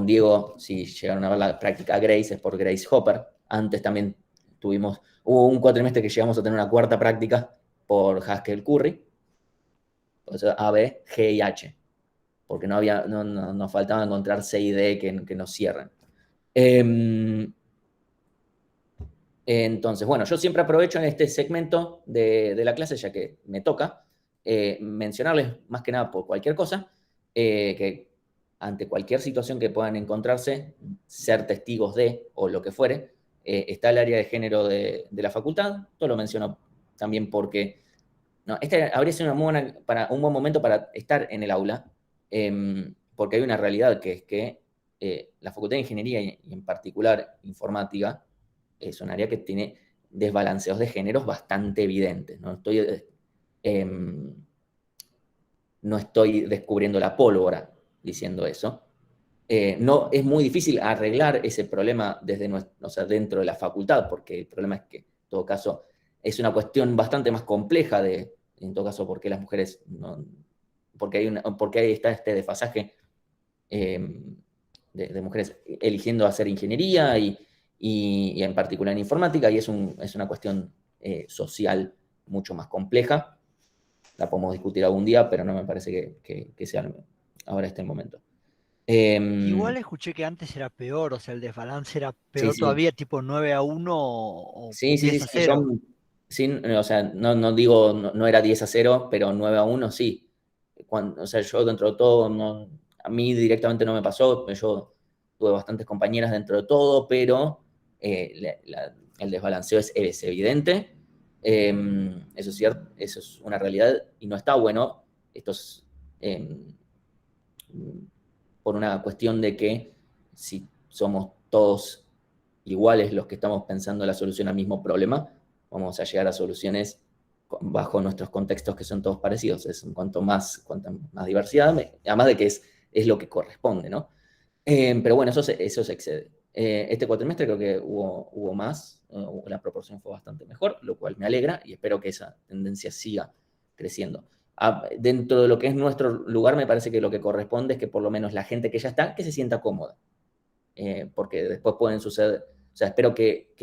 Diego, si llegaron a ver la práctica Grace, es por Grace Hopper. Antes también hubo un cuatrimestre que llegamos a tener una cuarta práctica por Haskell Curry. O sea, A, B, G y H. Porque nos faltaba encontrar C y D que nos cierren. Entonces, bueno, yo siempre aprovecho en este segmento de la clase, ya que me toca, mencionarles más que nada por cualquier cosa, que ante cualquier situación que puedan encontrarse, ser testigos de o lo que fuere, está el área de género de la facultad. Esto lo menciono también porque este habría sido un buen momento para estar en el aula, porque hay una realidad que es que la Facultad de Ingeniería y en particular informática es un área que tiene desbalanceos de géneros bastante evidentes. No estoy descubriendo la pólvora diciendo eso. No, es muy difícil arreglar ese problema dentro de la facultad, porque el problema es que, en todo caso, es una cuestión bastante más compleja en todo caso, por qué las mujeres porque ahí está este desfasaje de mujeres eligiendo hacer ingeniería y en particular en informática, y es una cuestión social mucho más compleja. La podemos discutir algún día, pero no me parece que sea ahora el momento.
Igual escuché que antes era peor, o sea, el desbalance era
Sí,
peor
sí.
todavía, tipo 9-1 o
Sí, sí, sí,
10 a
sí. Yo,
0.
sí, o sea, no digo, no era 10-0, pero 9-1 sí. O sea, yo dentro de todo, a mí directamente no me pasó. Yo tuve bastantes compañeras dentro de todo, pero el desbalanceo es evidente. Eso es cierto, eso es una realidad y no está bueno. Esto es por una cuestión de que si somos todos iguales los que estamos pensando la solución al mismo problema, vamos a llegar a soluciones bajo nuestros contextos que son todos parecidos. Es cuanto más diversidad, además de que es lo que corresponde, ¿no? Pero bueno, eso se excede. Este cuatrimestre creo que hubo más, la proporción fue bastante mejor, lo cual me alegra y espero que esa tendencia siga creciendo. Dentro de lo que es nuestro lugar, me parece que lo que corresponde es que por lo menos la gente que ya está, que se sienta cómoda. Porque después pueden suceder, o sea, espero que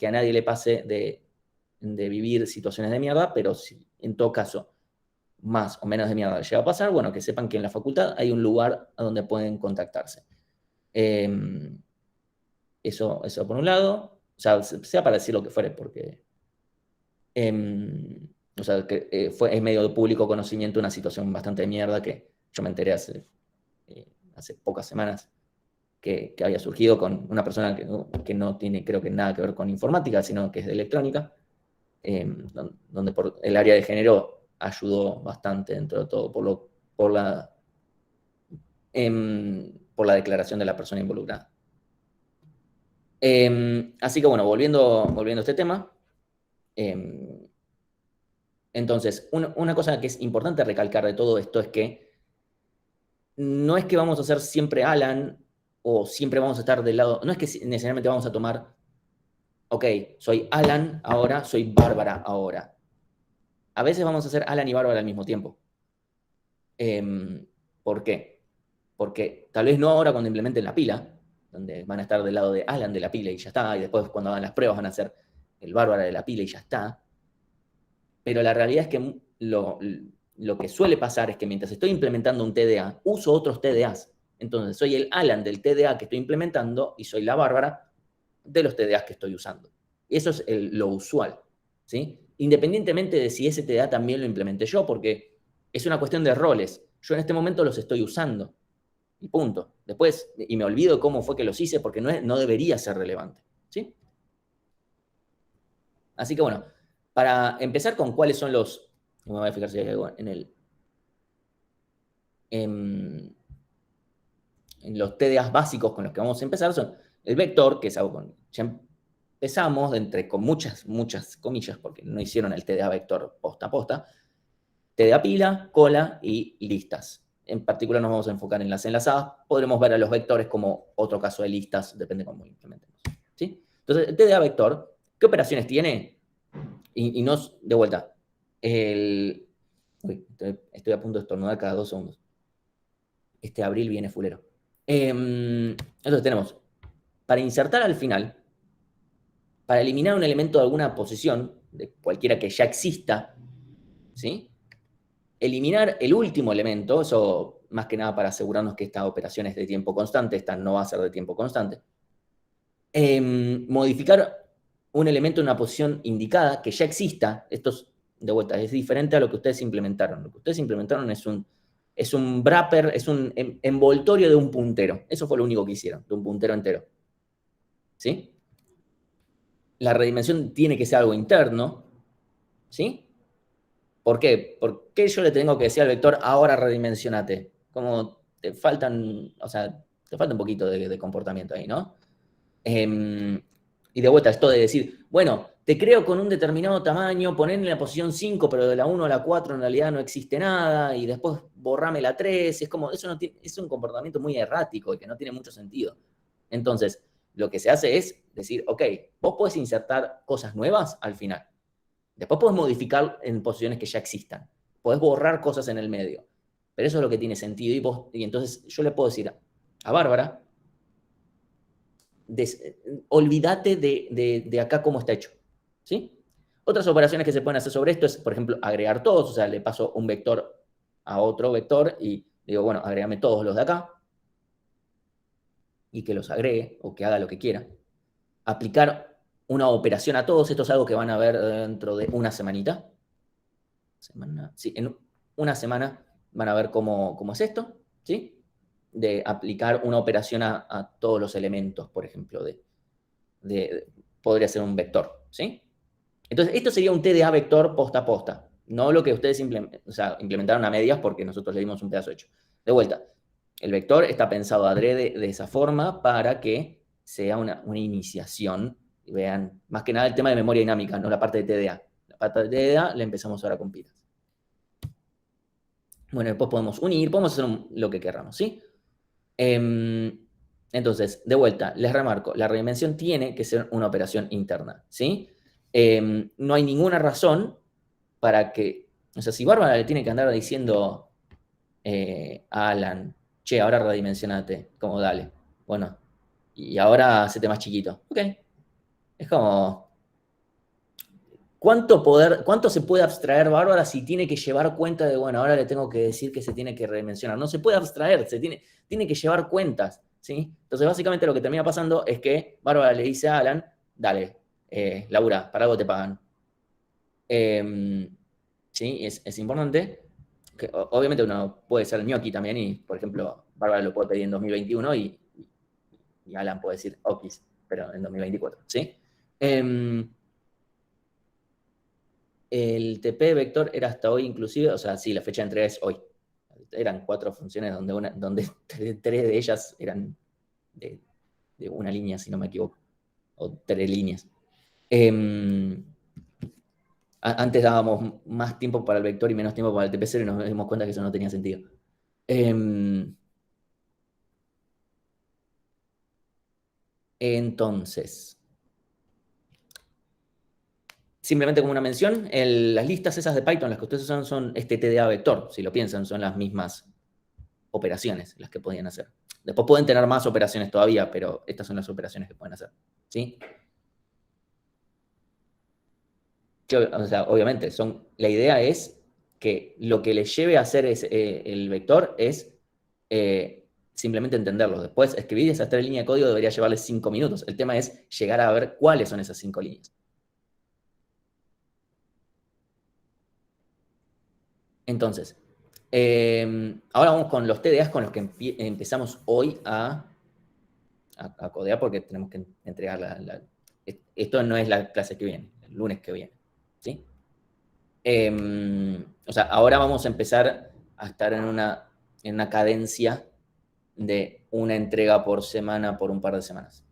a nadie le pase de vivir situaciones de mierda, pero si en todo caso más o menos de mierda llega a pasar, bueno, que sepan que en la facultad hay un lugar a donde pueden contactarse. Eso por un lado, o sea para decir lo que fuere, porque o sea, que es medio de público conocimiento una situación bastante de mierda que yo me enteré hace pocas semanas que había surgido con una persona que no tiene, creo que nada que ver con informática, sino que es de electrónica, donde por el área de género ayudó bastante dentro de todo por la declaración de la persona involucrada. Así que bueno, volviendo a este tema, entonces, una cosa que es importante recalcar de todo esto es que no es que vamos a ser siempre Alan o siempre vamos a estar del lado, no es que necesariamente vamos a tomar, ok, soy Alan ahora, soy Bárbara ahora. A veces vamos a ser Alan y Bárbara al mismo tiempo. ¿Por qué? Porque tal vez no ahora cuando implementen la pila, donde van a estar del lado de Alan de la pila y ya está, y después cuando hagan las pruebas van a ser el Bárbara de la pila y ya está. Pero la realidad es que lo que suele pasar es que mientras estoy implementando un TDA, uso otros TDAs. Entonces soy el Alan del TDA que estoy implementando y soy la Bárbara de los TDAs que estoy usando. Y eso es lo usual, ¿sí? Independientemente de si ese TDA también lo implementé yo, porque es una cuestión de roles. Yo en este momento los estoy usando. Y punto. Después, y me olvido cómo fue que los hice porque no debería ser relevante, ¿sí? Así que bueno, para empezar con cuáles son los... Me voy a fijar si hay algo en los TDAs básicos con los que vamos a empezar son el vector, que es algo con... Ya empezamos con muchas comillas, porque no hicieron el TDA vector posta a posta. TDA pila, cola y listas. En particular nos vamos a enfocar en las enlazadas. Podremos ver a los vectores como otro caso de listas, depende de cómo implementemos, ¿sí? Entonces, el TDA vector, ¿qué operaciones tiene? Y nos, de vuelta, uy, estoy a punto de estornudar cada 2 segundos. Este abril viene fulero. Entonces tenemos, para insertar al final, para eliminar un elemento de alguna posición, de cualquiera que ya exista, ¿sí? Eliminar el último elemento, eso más que nada para asegurarnos que esta operación es de tiempo constante, esta no va a ser de tiempo constante. Modificar un elemento en una posición indicada que ya exista, esto es, de vuelta, es diferente a lo que ustedes implementaron. Lo que ustedes implementaron es un wrapper, es un envoltorio de un puntero. Eso fue lo único que hicieron, de un puntero entero. ¿Sí? La redimensión tiene que ser algo interno, ¿sí? ¿Por qué? ¿Por qué yo le tengo que decir al vector, ahora redimensionate? Como te falta un poquito de comportamiento ahí, ¿no? Y de vuelta, esto de decir, bueno, te creo con un determinado tamaño, ponerle en la posición 5, pero de la 1 a la 4 en realidad no existe nada, y después borrame la 3, es como, es un comportamiento muy errático y que no tiene mucho sentido. Entonces, lo que se hace es decir, ok, vos podés insertar cosas nuevas al final. Después podés modificar en posiciones que ya existan. Podés borrar cosas en el medio. Pero eso es lo que tiene sentido. Y entonces yo le puedo decir a Bárbara, olvídate de acá cómo está hecho, ¿sí? Otras operaciones que se pueden hacer sobre esto es, por ejemplo, agregar todos, o sea, le paso un vector a otro vector y digo, bueno, agrégame todos los de acá y que los agregue o que haga lo que quiera. Aplicar una operación a todos, esto es algo que van a ver dentro de una semanita. Sí, en una semana van a ver cómo es esto, ¿sí? De aplicar una operación a todos los elementos, por ejemplo, podría ser un vector, ¿sí? Entonces, esto sería un TDA vector posta a posta, no lo que ustedes implementaron a medias porque nosotros le dimos un pedazo hecho. De vuelta, el vector está pensado adrede de esa forma para que sea una iniciación, y vean, más que nada el tema de memoria dinámica, no la parte de TDA. pata de TDA la empezamos ahora con pilas. Bueno, después podemos unir, podemos hacer lo que queramos, ¿sí? Entonces, de vuelta, les remarco, la redimensión tiene que ser una operación interna, ¿sí? No hay ninguna razón para que, o sea, si Bárbara le tiene que andar diciendo a Alan, che, ahora redimensionate, como dale, bueno, y ahora hacete más chiquito, ok. Es como, ¿cuánto se puede abstraer Bárbara si tiene que llevar cuenta de, bueno, ahora le tengo que decir que se tiene que redimensionar? No se puede abstraer, tiene que llevar cuentas, ¿sí? Entonces, básicamente lo que termina pasando es que Bárbara le dice a Alan, dale, labura, para algo te pagan. Sí, es importante. Que, obviamente uno puede ser ñoqui también y, por ejemplo, Bárbara lo puede pedir en 2021 y Alan puede decir okis, pero en 2024, ¿sí? El TP vector era hasta hoy inclusive, o sea, sí, la fecha de entrega es hoy. Eran 4 funciones donde 3 de ellas eran de una línea, si no me equivoco, o 3 líneas. Antes dábamos más tiempo para el vector y menos tiempo para el TP0 y nos dimos cuenta que eso no tenía sentido. Entonces, simplemente como una mención, las listas esas de Python, las que ustedes usan son este TDA vector, si lo piensan, son las mismas operaciones las que podían hacer. Después pueden tener más operaciones todavía, pero estas son las operaciones que pueden hacer, ¿sí? O sea, obviamente, la idea es que lo que les lleve a hacer el vector es simplemente entenderlo. Después, escribir esas 3 líneas de código debería llevarles 5 minutos. El tema es llegar a ver cuáles son esas 5 líneas. Entonces, ahora vamos con los TDAs con los que empezamos hoy a codear porque tenemos que entregar esto no es la clase que viene, el lunes que viene, ¿sí? O sea, ahora vamos a empezar a estar en una cadencia de una entrega por semana por un par de semanas.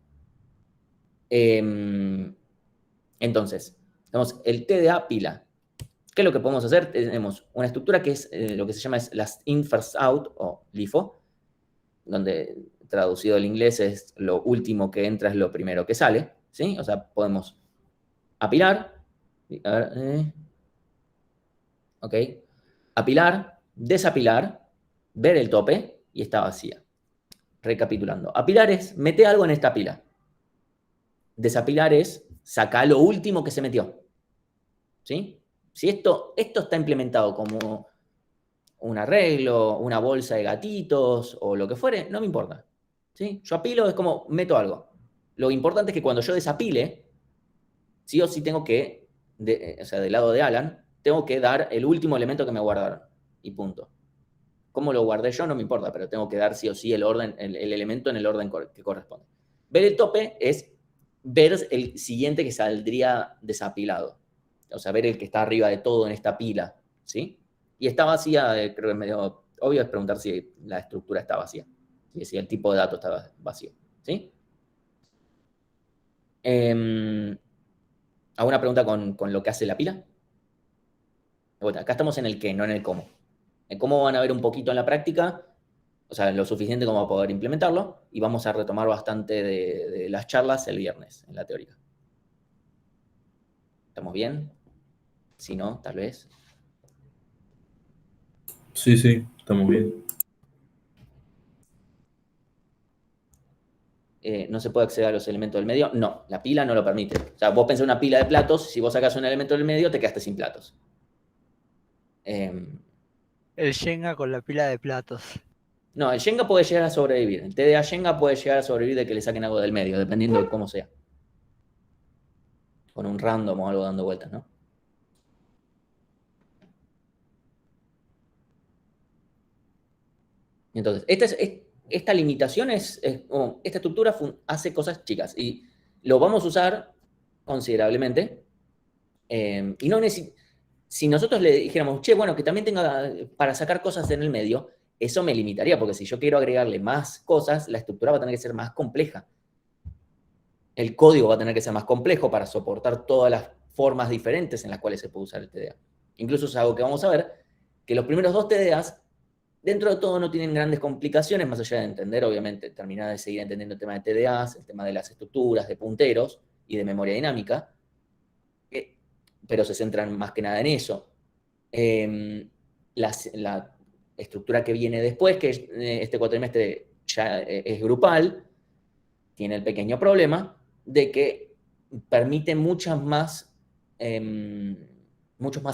Entonces, tenemos el TDA pila. ¿Qué es lo que podemos hacer? Tenemos una estructura que es lo que se llama last in, first out, o LIFO, donde traducido al inglés es lo último que entra es lo primero que sale, ¿sí? O sea, podemos apilar, a ver, ok, apilar, desapilar, ver el tope y está vacía. Recapitulando, apilar es mete algo en esta pila. Desapilar es saca lo último que se metió, ¿sí? Si esto está implementado como un arreglo, una bolsa de gatitos o lo que fuere, no me importa, ¿sí? Yo apilo, es como meto algo. Lo importante es que cuando yo desapile, sí o sí tengo que, o sea, del lado de Alan, tengo que dar el último elemento que me guardaron y punto. Cómo lo guardé yo no me importa, pero tengo que dar sí o sí el elemento en el orden que corresponde. Ver el tope es ver el siguiente que saldría desapilado. O sea, ver el que está arriba de todo en esta pila, ¿sí? Y está vacía, creo que es medio obvio es preguntar si la estructura está vacía, si el tipo de datos está vacío, ¿sí? ¿Alguna pregunta con lo que hace la pila? Bueno, acá estamos en el qué, no en el cómo. El cómo van a ver un poquito en la práctica, o sea, lo suficiente como para poder implementarlo, y vamos a retomar bastante de las charlas el viernes, en la teórica. ¿Estamos bien? Si no, tal vez.
Sí, estamos bien.
¿No se puede acceder a los elementos del medio? No, la pila no lo permite. O sea, vos pensás una pila de platos, si vos sacás un elemento del medio, te quedaste sin platos.
El Shenga con la pila de platos.
No, el Shenga puede llegar a sobrevivir. El TDA Shenga puede llegar a sobrevivir de que le saquen algo del medio, dependiendo de cómo sea. Con un random o algo dando vueltas, ¿no? Entonces, esta limitación esta estructura hace cosas chicas y lo vamos a usar considerablemente. Y no si nosotros le dijéramos, che, bueno, que también tenga para sacar cosas en el medio, eso me limitaría, porque si yo quiero agregarle más cosas, la estructura va a tener que ser más compleja. El código va a tener que ser más complejo para soportar todas las formas diferentes en las cuales se puede usar el TDA. Incluso es algo que vamos a ver, que los primeros 2 TDAs, dentro de todo, no tienen grandes complicaciones, más allá de entender, obviamente, terminar de seguir entendiendo el tema de TDAs, el tema de las estructuras, de punteros y de memoria dinámica, pero se centran más que nada en eso. La estructura que viene después, que este cuatrimestre ya es grupal, tiene el pequeño problema de que permite muchos más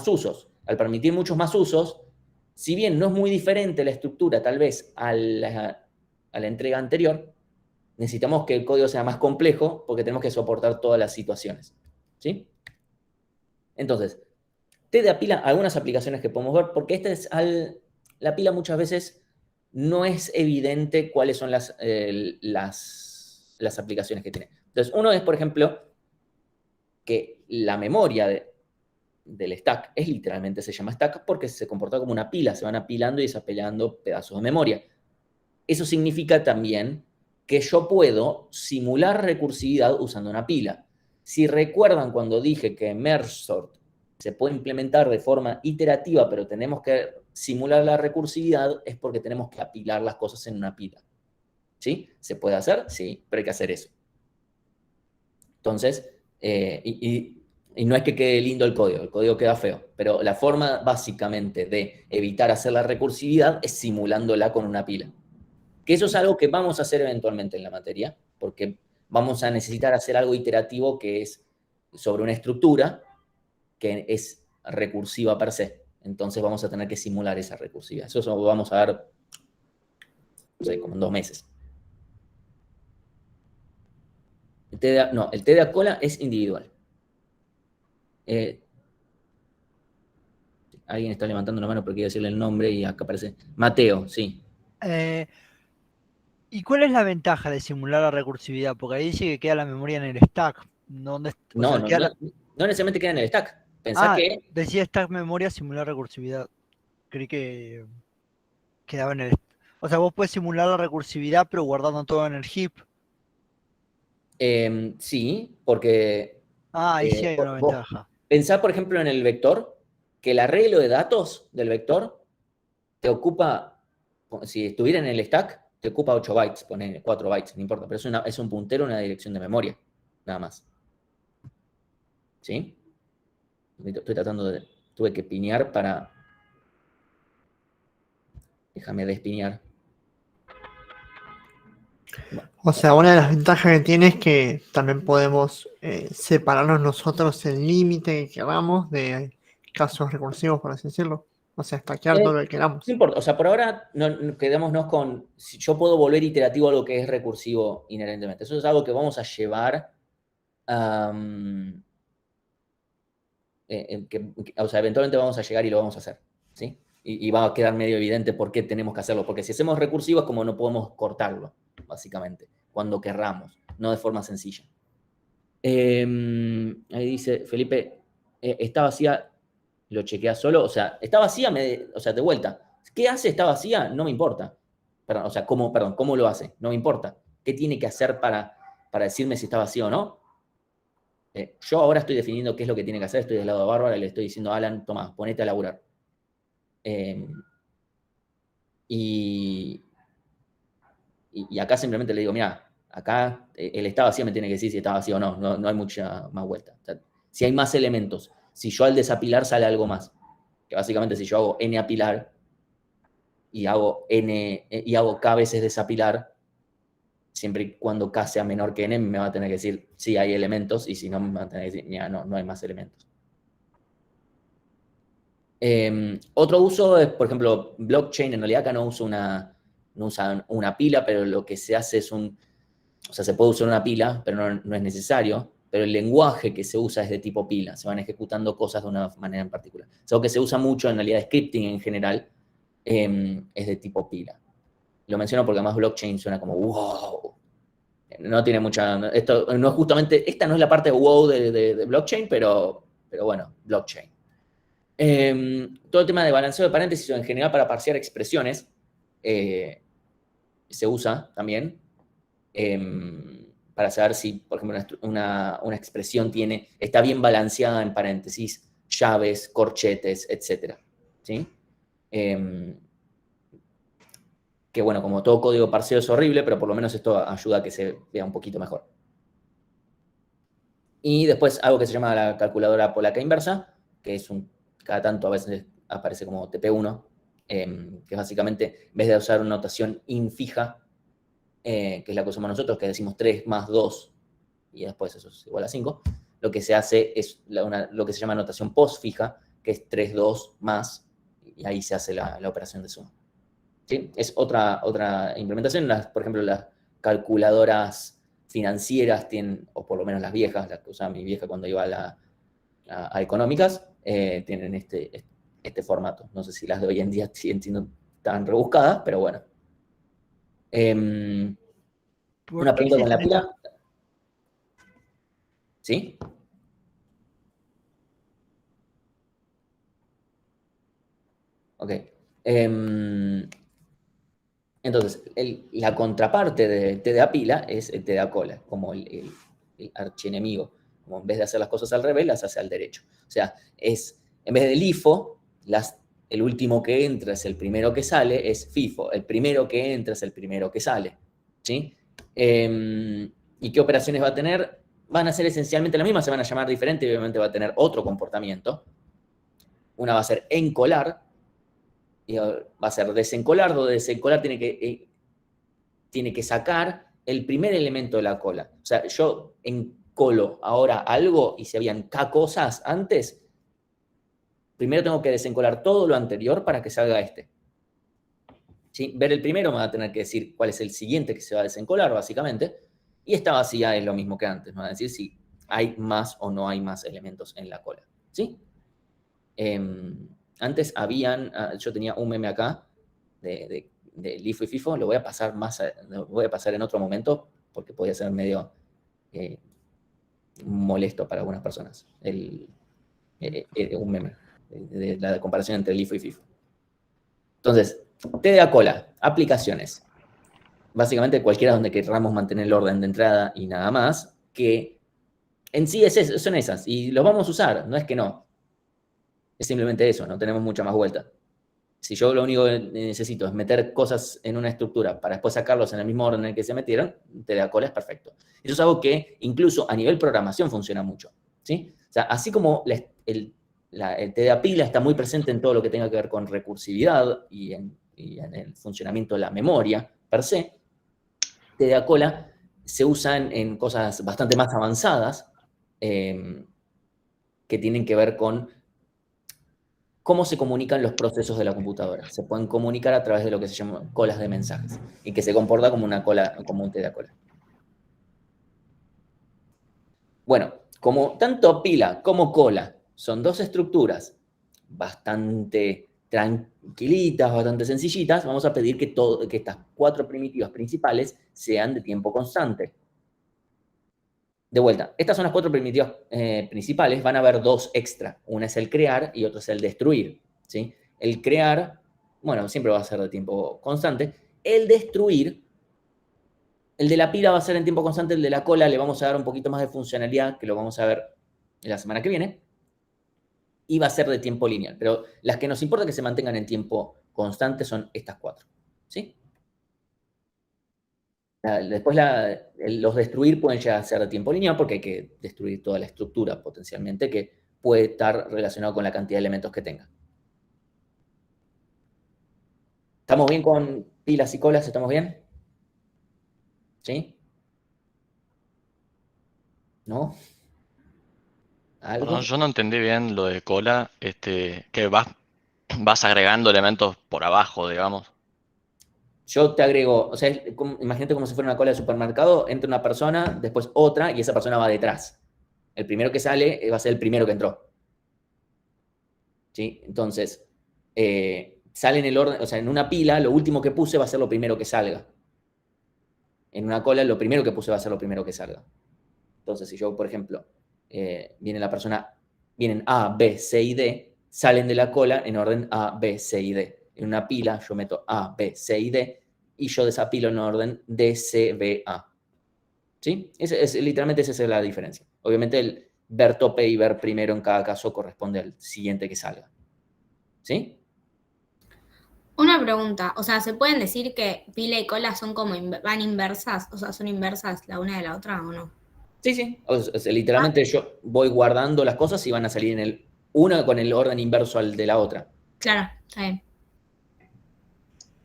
usos. Al permitir muchos más usos, si bien no es muy diferente la estructura tal vez a la entrega anterior, necesitamos que el código sea más complejo porque tenemos que soportar todas las situaciones. ¿Sí? Entonces, TDA pila, algunas aplicaciones que podemos ver, porque la pila muchas veces no es evidente cuáles son las aplicaciones que tiene. Entonces, uno es, por ejemplo, que la memoria del stack literalmente se llama stack porque se comporta como una pila, se van apilando y desapilando pedazos de memoria. Eso significa también que yo puedo simular recursividad usando una pila. Si recuerdan cuando dije que merge sort se puede implementar de forma iterativa, pero tenemos que simular la recursividad, es porque tenemos que apilar las cosas en una pila. ¿Sí? ¿Se puede hacer? Sí, pero hay que hacer eso. Entonces, y no es que quede lindo el código queda feo, pero la forma básicamente de evitar hacer la recursividad es simulándola con una pila. Que eso es algo que vamos a hacer eventualmente en la materia, porque vamos a necesitar hacer algo iterativo que es sobre una estructura que es recursiva per se. Entonces vamos a tener que simular esa recursividad. Eso lo vamos a ver, no sé, como en 2 meses. El TDA cola es individual. Alguien está levantando la mano porque quiere decirle el nombre y acá aparece Mateo, sí.
¿Y cuál es la ventaja de simular la recursividad? Porque ahí dice que queda la memoria en el stack.
No necesariamente queda en el stack. Pensá que...
decía stack memoria simular recursividad. Creí que quedaba en el... O sea, vos puedes simular la recursividad pero guardando todo en el heap.
Sí, porque...
ahí sí hay una ventaja.
Pensá, por ejemplo, en el vector, que el arreglo de datos del vector te ocupa, si estuviera en el stack, te ocupa 8 bytes, pone 4 bytes, no importa, pero es un puntero, una dirección de memoria, nada más. ¿Sí? Estoy tratando de... Tuve que piñar para... Déjame despiñar.
O sea, una de las ventajas que tiene es que también podemos separarnos nosotros el límite que queramos de casos recursivos, por así decirlo. O sea, stackear todo lo que queramos.
No importa, o sea, por ahora quedémonos con si yo puedo volver iterativo a algo que es recursivo inherentemente. Eso es algo que vamos a llevar o sea, eventualmente vamos a llegar y lo vamos a hacer, ¿sí? Y va a quedar medio evidente por qué tenemos que hacerlo, porque si hacemos recursivo es como no podemos cortarlo, básicamente, cuando querramos, no de forma sencilla. Ahí dice, Felipe, está vacía, lo chequea solo, o sea, está vacía, o sea, de vuelta. ¿Qué hace está vacía? No me importa. Perdón, o sea, ¿cómo lo hace? No me importa. ¿Qué tiene que hacer para decirme si está vacío o no? Yo ahora estoy definiendo qué es lo que tiene que hacer, estoy del lado de Bárbara y le estoy diciendo a Alan, toma, ponete a laburar. Y acá simplemente le digo, mira, acá el está vacío me tiene que decir si está vacío o no, no hay mucha más vuelta. O sea, si hay más elementos, si yo al desapilar sale algo más, que básicamente si yo hago n apilar y hago k veces desapilar, siempre y cuando k sea menor que n, me va a tener que decir sí hay elementos, y si no, me va a tener que decir, mira, no hay más elementos. Otro uso es, por ejemplo, blockchain. En realidad acá no usa una pila, pero lo que se hace es o sea, se puede usar una pila, pero no es necesario, pero el lenguaje que se usa es de tipo pila, se van ejecutando cosas de una manera en particular. Es algo que se usa mucho en realidad, scripting en general, es de tipo pila. Lo menciono porque además blockchain suena como wow. No tiene mucha... Esto no es justamente... Esta no es la parte wow de blockchain, pero bueno, blockchain. Todo el tema de balanceo de paréntesis o en general para parsear expresiones se usa también. para saber si, por ejemplo, una expresión está bien balanceada en paréntesis, llaves, corchetes, etc. ¿Sí? Que bueno, como todo código parseo es horrible, pero por lo menos esto ayuda a que se vea un poquito mejor. Y después algo que se llama la calculadora polaca inversa, que es cada tanto a veces aparece como TP1, que es básicamente, en vez de usar una notación infija, que es la que usamos nosotros, que decimos 3 más 2, y después eso es igual a 5, lo que se hace es lo que se llama notación postfija, que es 3, 2 más, y ahí se hace la operación de suma. ¿Sí? Es otra implementación. Por ejemplo, las calculadoras financieras tienen, o por lo menos las viejas, las que usaba mi vieja cuando iba a económicas, tienen este formato. No sé si las de hoy en día siguen siendo tan rebuscadas, pero bueno. Una pregunta con la pila. ¿Sí? Ok. Entonces, la contraparte de TDA pila es el TDA cola, como el archienemigo. Como en vez de hacer las cosas al revés, las hace al derecho. O sea, en vez del LIFO, el último que entra es el primero que sale, es FIFO. El primero que entra es el primero que sale. ¿Sí? ¿Y qué operaciones va a tener? Van a ser esencialmente las mismas, se van a llamar diferente y obviamente va a tener otro comportamiento. Una va a ser encolar, y va a ser desencolar, donde desencolar tiene que sacar el primer elemento de la cola. O sea, yo encolo ahora algo y si habían K cosas antes, primero tengo que desencolar todo lo anterior para que salga este. ¿Sí? Ver el primero me va a tener que decir cuál es el siguiente que se va a desencolar, básicamente. Y esta vacía es lo mismo que antes, me va a decir si hay más o no hay más elementos en la cola. ¿Sí? Antes yo tenía un meme acá de LIFO y FIFO, lo voy a pasar en otro momento porque podía ser medio molesto para algunas personas. Un meme de la comparación entre LIFO y FIFO. Entonces, TDA cola, aplicaciones. Básicamente cualquiera donde queramos mantener el orden de entrada y nada más, que en sí son esas, y los vamos a usar, no es que no. Es simplemente eso, no tenemos mucha más vuelta. Si yo lo único que necesito es meter cosas en una estructura para después sacarlos en el mismo orden en el que se metieron, TDA cola es perfecto. Eso es algo que incluso a nivel programación funciona mucho. ¿Sí? O sea, así como el TDA pila está muy presente en todo lo que tenga que ver con recursividad y en el funcionamiento de la memoria per se, TDA cola se usan en cosas bastante más avanzadas que tienen que ver con cómo se comunican los procesos de la computadora. Se pueden comunicar a través de lo que se llaman colas de mensajes y que se comporta como una cola, como un TDA cola. Bueno, como tanto pila como cola son dos estructuras bastante tranquilitas, bastante sencillitas, vamos a pedir que estas 4 primitivas principales sean de tiempo constante. De vuelta, estas son las 4 primitivas principales, van a haber 2 extra. Una es el crear y otra es el destruir. ¿Sí? El crear, bueno, siempre va a ser de tiempo constante. El destruir, el de la pila va a ser en tiempo constante, el de la cola le vamos a dar un poquito más de funcionalidad, que lo vamos a ver la semana que viene, y va a ser de tiempo lineal. Pero las que nos importa que se mantengan en tiempo constante son estas 4. ¿Sí? Después los destruir pueden llegar a ser de tiempo lineal porque hay que destruir toda la estructura potencialmente que puede estar relacionado con la cantidad de elementos que tenga. ¿Estamos bien con pilas y colas? ¿Estamos bien? ¿Sí? ¿No? ¿Algo?
Perdón, yo no entendí bien lo de cola, que vas agregando elementos por abajo, digamos.
Yo te agrego, o sea, imagínate como si fuera una cola de supermercado, entra una persona, después otra, y esa persona va detrás. El primero que sale va a ser el primero que entró. ¿Sí? Entonces, sale en el orden, o sea, en una pila, lo último que puse va a ser lo primero que salga. En una cola, lo primero que puse va a ser lo primero que salga. Entonces, si yo, por ejemplo, vienen A, B, C y D, salen de la cola en orden A, B, C y D. En una pila yo meto A, B, C y D, y yo desapilo en orden D, C, B, A. ¿Sí? Literalmente esa es la diferencia. Obviamente el ver tope y ver primero en cada caso corresponde al siguiente que salga. ¿Sí?
Una pregunta, o sea, ¿se pueden decir que pila y cola son como van inversas? O sea, ¿son inversas la una de la otra o no?
Sí. O sea, literalmente yo voy guardando las cosas y van a salir en una con el orden inverso al de la otra.
Claro, está bien.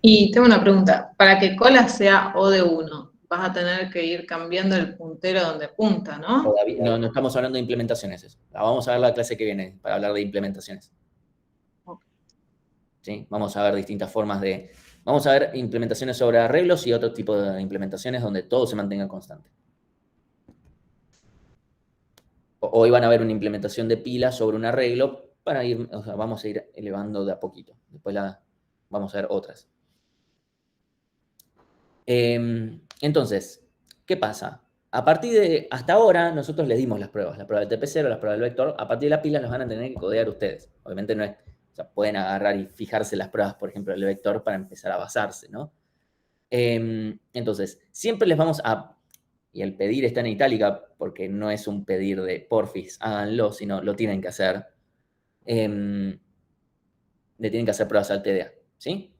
Y tengo una pregunta, para que cola sea O de 1, vas a tener que ir cambiando el puntero donde punta, ¿no?
Todavía, no estamos hablando de implementaciones. Eso. Vamos a ver la clase que viene para hablar de implementaciones. ¿Sí? Vamos a ver distintas formas de... Vamos a ver implementaciones sobre arreglos y otro tipo de implementaciones donde todo se mantenga constante. Hoy van a ver una implementación de pila sobre un arreglo para ir, o sea, vamos a ir elevando de a poquito. Después vamos a ver otras. Entonces, ¿qué pasa? A partir de hasta ahora, nosotros les dimos las pruebas del TP0, las pruebas del vector. A partir de la pila las van a tener que codear ustedes. Obviamente no es, o sea, pueden agarrar y fijarse las pruebas, por ejemplo, del vector para empezar a basarse, ¿no? Entonces, siempre les vamos a, y el pedir está en itálica porque no es un pedir de porfis, háganlo, sino lo tienen que hacer. Le tienen que hacer pruebas al TDA, ¿sí?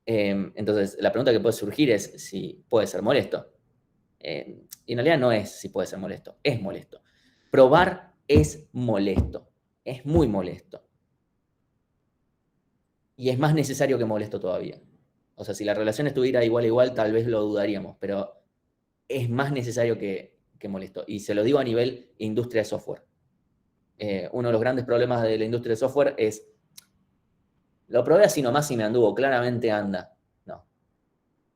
Entonces, la pregunta que puede surgir es si puede ser molesto. Y en realidad no es si puede ser molesto, es molesto. Probar es molesto, es muy molesto. Y es más necesario que molesto todavía. O sea, si la relación estuviera igual a igual, tal vez lo dudaríamos, pero es más necesario que molesto. Y se lo digo a nivel industria de software. Uno de los grandes problemas de la industria de software es, lo probé así nomás y me anduvo, claramente anda. No.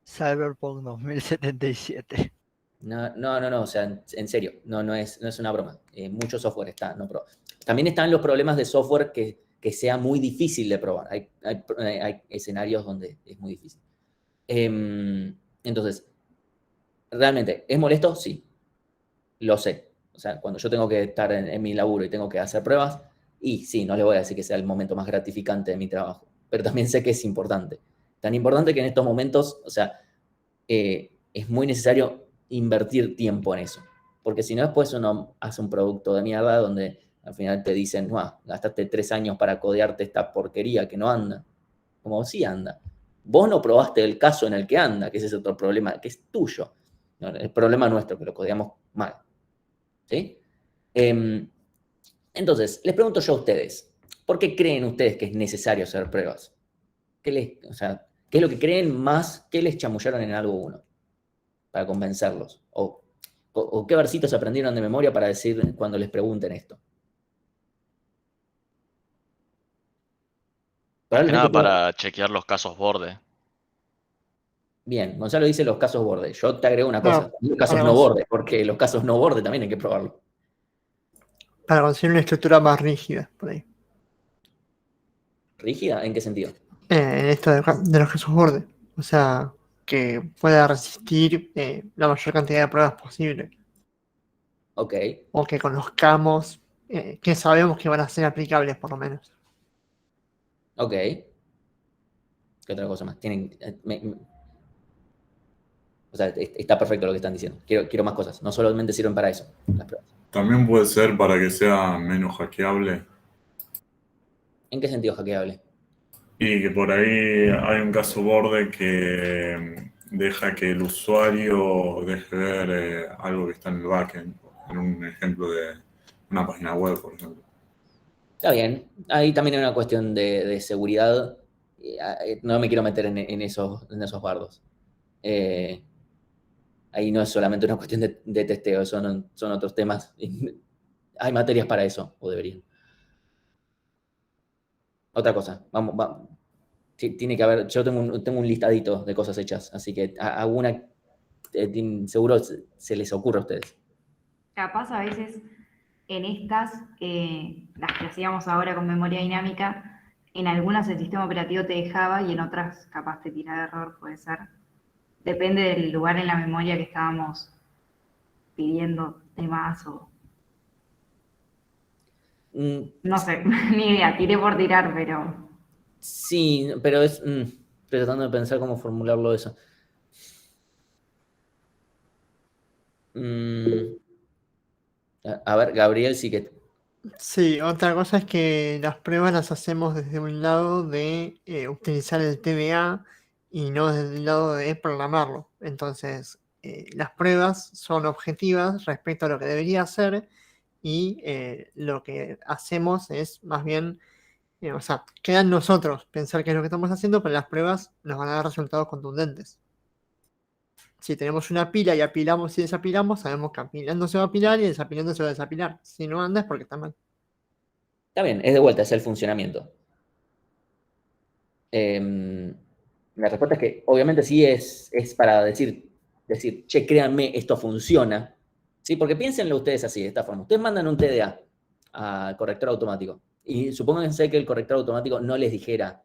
Cyberpunk 2077.
No, o sea, en serio, no es una broma. Mucho software está, no pro. También están los problemas de software que sea muy difícil de probar. Hay escenarios donde es muy difícil. Entonces, ¿realmente es molesto? Sí, lo sé. O sea, cuando yo tengo que estar en mi laburo y tengo que hacer pruebas, y sí, no le voy a decir que sea el momento más gratificante de mi trabajo, pero también sé que es importante. Tan importante que en estos momentos, o sea, es muy necesario invertir tiempo en eso. Porque si no, después uno hace un producto de mierda donde al final te dicen, no, gastaste 3 años para codearte esta porquería que no anda. Como sí anda. Vos no probaste el caso en el que anda, que ese es otro problema, que es tuyo. No, el problema nuestro, que lo codeamos mal. ¿Sí? Entonces, les pregunto yo a ustedes, ¿por qué creen ustedes que es necesario hacer pruebas? ¿Qué es lo que creen más que les chamullaron en algo uno? Para convencerlos. O qué versitos aprendieron de memoria para decir cuando les pregunten esto.
Más que nada
Probablemente
para chequear los casos borde.
Bien, Gonzalo dice los casos borde. Yo te agrego una cosa,
Claro,
los casos
para
no
vos.
borde, porque los casos no borde también hay que probarlo.
Para conseguir una estructura más rígida, por ahí.
¿Rígida? ¿En qué sentido?
En esto de los casos borde. O sea, que pueda resistir la mayor cantidad de pruebas posible.
Ok.
O que conozcamos, que sabemos que van a ser aplicables por lo menos.
Ok. ¿Qué otra cosa más? O sea, está perfecto lo que están diciendo. Quiero más cosas. No solamente sirven para eso, las pruebas.
También puede ser para que sea menos hackeable.
¿En qué sentido hackeable?
Y que por ahí hay un caso borde que deja que el usuario deje ver algo que está en el backend. En un ejemplo de una página web, por ejemplo.
Está bien. Ahí también hay una cuestión de seguridad. No me quiero meter en esos bardos. Ahí no es solamente una cuestión de testeo, son otros temas. Hay materias para eso, o deberían. Otra cosa, vamos. Tiene que haber, yo tengo un listadito de cosas hechas, así que alguna seguro se les ocurre a ustedes.
Capaz a veces en estas, las que hacíamos ahora con memoria dinámica, en algunas el sistema operativo te dejaba y en otras capaz te tira de error, puede ser. Depende del lugar en la memoria que estábamos pidiendo temas o... No sé, ni idea, tiré por tirar, pero...
Sí, pero estoy tratando de pensar cómo formularlo eso. A ver, Gabriel, sí que...
Sí, otra cosa es que las pruebas las hacemos desde un lado de utilizar el TDA y no desde el lado de programarlo. Entonces, las pruebas son objetivas respecto a lo que debería hacer y lo que hacemos es más bien, o sea, queda en nosotros pensar qué es lo que estamos haciendo, pero las pruebas nos van a dar resultados contundentes. Si tenemos una pila y apilamos y desapilamos, sabemos que apilando se va a apilar y desapilando se va a desapilar. Si no anda es porque está mal.
Está bien, es de vuelta, es el funcionamiento. La respuesta es que obviamente sí es para decir, che, créanme, esto funciona. ¿Sí? Porque piénsenlo ustedes así, de esta forma. Ustedes mandan un TDA al corrector automático y supónganse que el corrector automático no les dijera,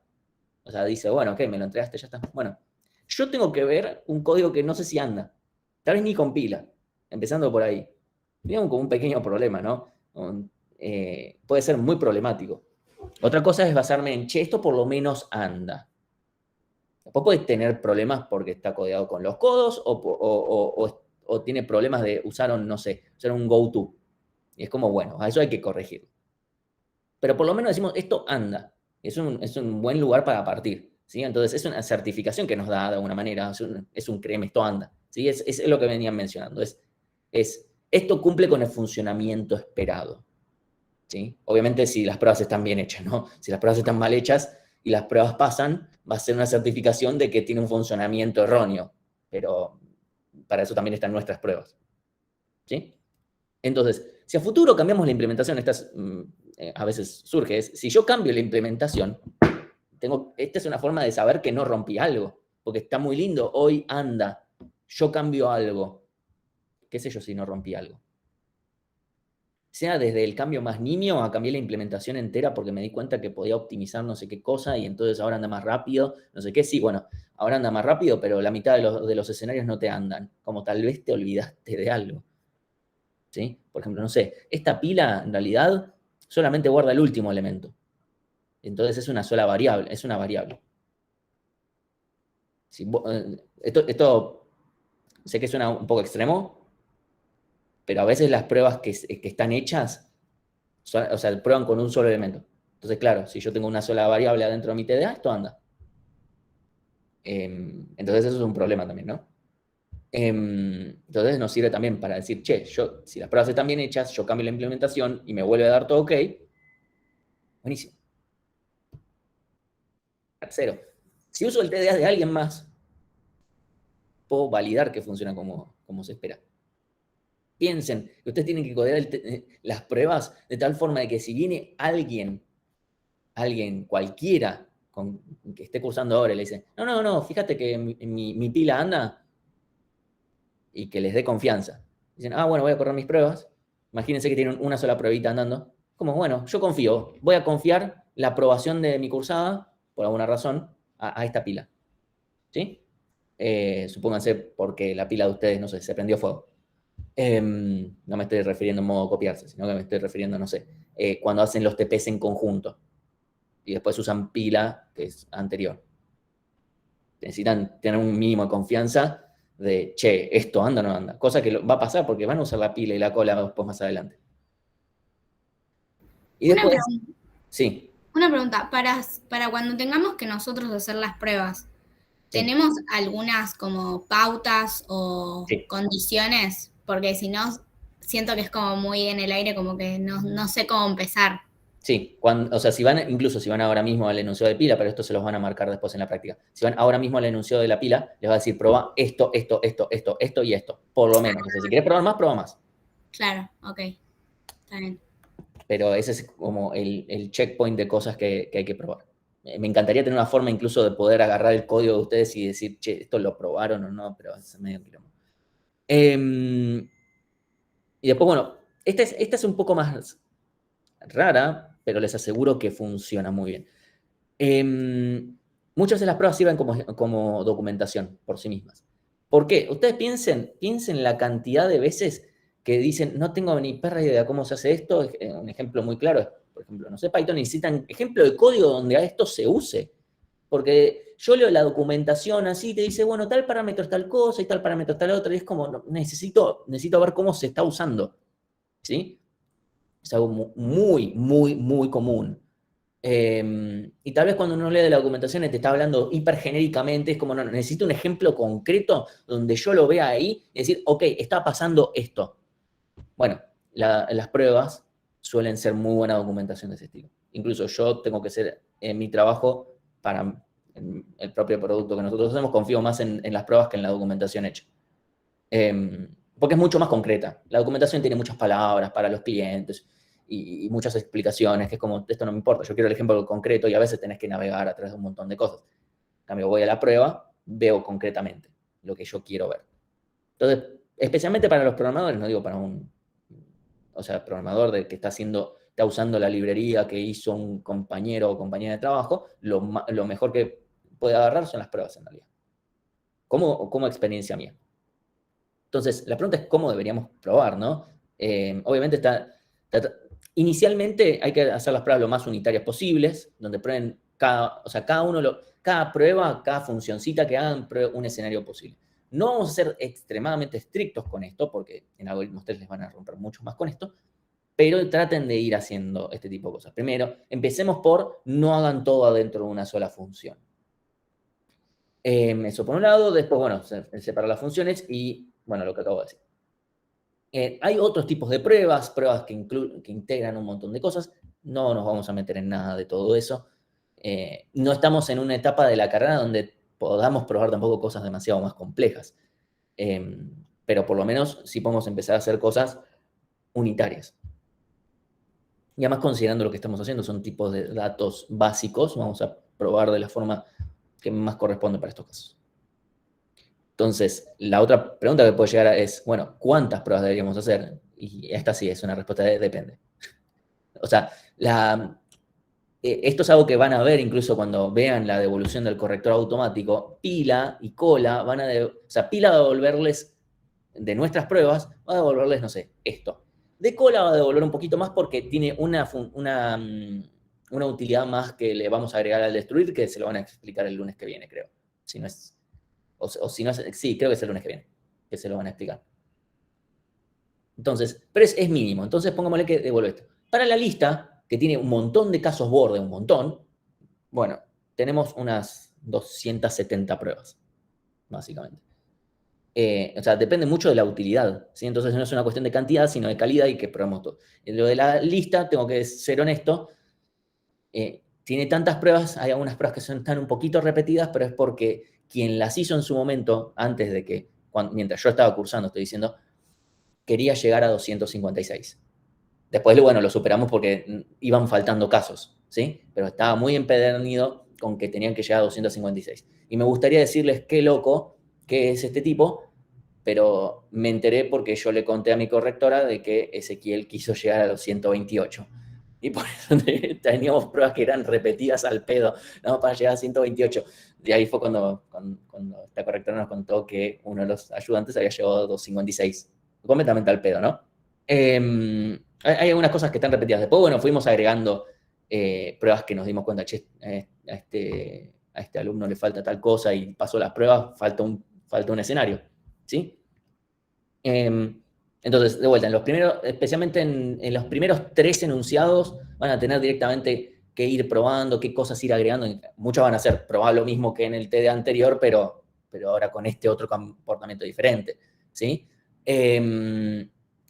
o sea, dice, bueno, ok, me lo entregaste, ya está. Bueno, yo tengo que ver un código que no sé si anda. Tal vez ni compila, empezando por ahí. Digamos como un pequeño problema, ¿no? Puede ser muy problemático. Otra cosa es basarme en, che, esto por lo menos anda. Después puedes tener problemas porque está codeado con los codos o tiene problemas de usar un go-to. Y es como, bueno, a eso hay que corregirlo. Pero por lo menos decimos, esto anda. Es un buen lugar para partir. ¿Sí? Entonces es una certificación que nos da de alguna manera. Es un créeme, esto anda. ¿Sí? Es lo que venían mencionando. Esto cumple con el funcionamiento esperado. ¿Sí? Obviamente si las pruebas están bien hechas, ¿no? Si las pruebas están mal hechas y las pruebas pasan, va a ser una certificación de que tiene un funcionamiento erróneo. Pero para eso también están nuestras pruebas. ¿Sí? Entonces, si a futuro cambiamos la implementación, a veces surge, si yo cambio la implementación, esta es una forma de saber que no rompí algo, porque está muy lindo, hoy anda, yo cambio algo. ¿Qué sé yo si no rompí algo? Sea desde el cambio más nimio a cambiar la implementación entera porque me di cuenta que podía optimizar no sé qué cosa y entonces ahora anda más rápido, no sé qué, sí, bueno, ahora anda más rápido, pero la mitad de los escenarios no te andan, como tal vez te olvidaste de algo. ¿Sí? Por ejemplo, no sé, esta pila en realidad solamente guarda el último elemento. Entonces es una sola variable, es una variable. Esto sé que suena un poco extremo, pero a veces las pruebas que están hechas, prueban con un solo elemento. Entonces, claro, si yo tengo una sola variable adentro de mi TDA, esto anda. Entonces eso es un problema también, ¿no? Entonces nos sirve también para decir, che, si las pruebas están bien hechas, yo cambio la implementación y me vuelve a dar todo ok. Buenísimo. Tercero, si uso el TDA de alguien más, puedo validar que funciona como se espera. Piensen que ustedes tienen que codear las pruebas de tal forma de que si viene alguien cualquiera que esté cursando ahora y le dice, no, fíjate que mi pila anda, y que les dé confianza. Dicen, bueno, voy a correr mis pruebas. Imagínense que tienen una sola pruebita andando. Como, bueno, yo confío. Voy a confiar la aprobación de mi cursada, por alguna razón, a esta pila. ¿Sí? Supónganse porque la pila de ustedes, no sé, se prendió fuego. No me estoy refiriendo en modo copiarse, sino que me estoy refiriendo, no sé, cuando hacen los TPs en conjunto y después usan pila, que es anterior. Necesitan tener un mínimo de confianza de, che, esto anda o no anda. Cosa que va a pasar porque van a usar la pila y la cola después más adelante. Y después, sí.
Una pregunta, para cuando tengamos que nosotros hacer las pruebas, ¿tenemos algunas como pautas o condiciones? Porque si no, siento que es como muy en el aire, como que no sé cómo empezar.
Sí, incluso si van ahora mismo al enunciado de pila, pero esto se los van a marcar después en la práctica. Si van ahora mismo al enunciado de la pila, les va a decir, proba esto y esto, por lo menos. O sea, si querés probar más, prueba más.
Claro, ok, está bien.
Pero ese es como el checkpoint de cosas que hay que probar. Me encantaría tener una forma incluso de poder agarrar el código de ustedes y decir, che, esto lo probaron o no, pero es medio quilombo. Y después, bueno, esta es un poco más rara, pero les aseguro que funciona muy bien. Muchas de las pruebas sirven como documentación por sí mismas. ¿Por qué? Ustedes piensen la cantidad de veces que dicen, no tengo ni perra idea de cómo se hace esto. Un ejemplo muy claro es, por ejemplo, no sé, Python necesita un ejemplo de código donde a esto se use. Porque yo leo la documentación así, te dice, bueno, tal parámetro es tal cosa y tal parámetro es tal otra, y es como, no, necesito ver cómo se está usando, ¿sí? Es algo muy, muy, muy común. Y tal vez cuando uno lee de la documentación te está hablando hipergenéricamente, es como, no, necesito un ejemplo concreto donde yo lo vea ahí y decir, ok, está pasando esto. Bueno, las pruebas suelen ser muy buena documentación de ese estilo. Incluso yo tengo que ser, en mi trabajo, para el propio producto que nosotros hacemos, confío más en las pruebas que en la documentación hecha. Porque es mucho más concreta. La documentación tiene muchas palabras para los clientes y muchas explicaciones, que es como, esto no me importa, yo quiero el ejemplo concreto y a veces tenés que navegar a través de un montón de cosas. En cambio, voy a la prueba, veo concretamente lo que yo quiero ver. Entonces, especialmente para los programadores, no digo para programador que está usando la librería que hizo un compañero o compañera de trabajo, lo mejor que puede agarrar son las pruebas en realidad. Como experiencia mía. Entonces, la pregunta es cómo deberíamos probar, ¿no? Obviamente inicialmente hay que hacer las pruebas lo más unitarias posibles, donde prueben cada prueba, cada funcioncita que hagan, pruebe un escenario posible. No vamos a ser extremadamente estrictos con esto, porque en algoritmos 3 les van a romper mucho más con esto, pero traten de ir haciendo este tipo de cosas. Primero, empecemos por no hagan todo adentro de una sola función. Eso por un lado, después, bueno, separar las funciones y, bueno, lo que acabo de decir. Hay otros tipos de pruebas que integran un montón de cosas. No nos vamos a meter en nada de todo eso. No estamos en una etapa de la carrera donde podamos probar tampoco cosas demasiado más complejas. Pero por lo menos sí podemos empezar a hacer cosas unitarias. Y además, considerando lo que estamos haciendo, son tipos de datos básicos, vamos a probar de la forma que más corresponde para estos casos. Entonces, la otra pregunta que puede llegar es, bueno, ¿cuántas pruebas deberíamos hacer? Y esta sí es una respuesta de depende. O sea, esto es algo que van a ver incluso cuando vean la devolución del corrector automático. Pila y cola Pila va a devolverles de nuestras pruebas, va a devolverles, no sé, esto. De cola va a devolver un poquito más porque tiene una utilidad más que le vamos a agregar al destruir, que se lo van a explicar el lunes que viene, creo. Si no es... sí, creo que es el lunes que viene, que se lo van a explicar. Entonces, pero es mínimo. Entonces, pongámosle que devuelve esto. Para la lista, que tiene un montón de casos borde, un montón, bueno, tenemos unas 270 pruebas, básicamente. Depende mucho de la utilidad, ¿sí? Entonces, no es una cuestión de cantidad, sino de calidad y que probemos todo. En lo de la lista, tengo que ser honesto, tiene tantas pruebas, hay algunas pruebas que están un poquito repetidas, pero es porque quien las hizo en su momento, antes de que, mientras yo estaba cursando, estoy diciendo, quería llegar a 256. Después, bueno, lo superamos porque iban faltando casos, ¿sí? Pero estaba muy empedernido con que tenían que llegar a 256. Y me gustaría decirles qué loco que es este tipo, pero me enteré porque yo le conté a mi correctora de que Ezequiel quiso llegar a los 128. Y por eso teníamos pruebas que eran repetidas al pedo, ¿no? Para llegar a 128. Y ahí fue cuando esta correctora nos contó que uno de los ayudantes había llegado a 256. Completamente al pedo, ¿no? Hay algunas cosas que están repetidas. Después, bueno, fuimos agregando pruebas que nos dimos cuenta, che, a este alumno le falta tal cosa y pasó las pruebas, falta un escenario, ¿sí? Entonces, de vuelta, especialmente en los primeros 3 enunciados, van a tener directamente que ir probando, qué cosas ir agregando. Muchos van a hacer probar lo mismo que en el TD anterior, pero ahora con este otro comportamiento diferente, ¿sí?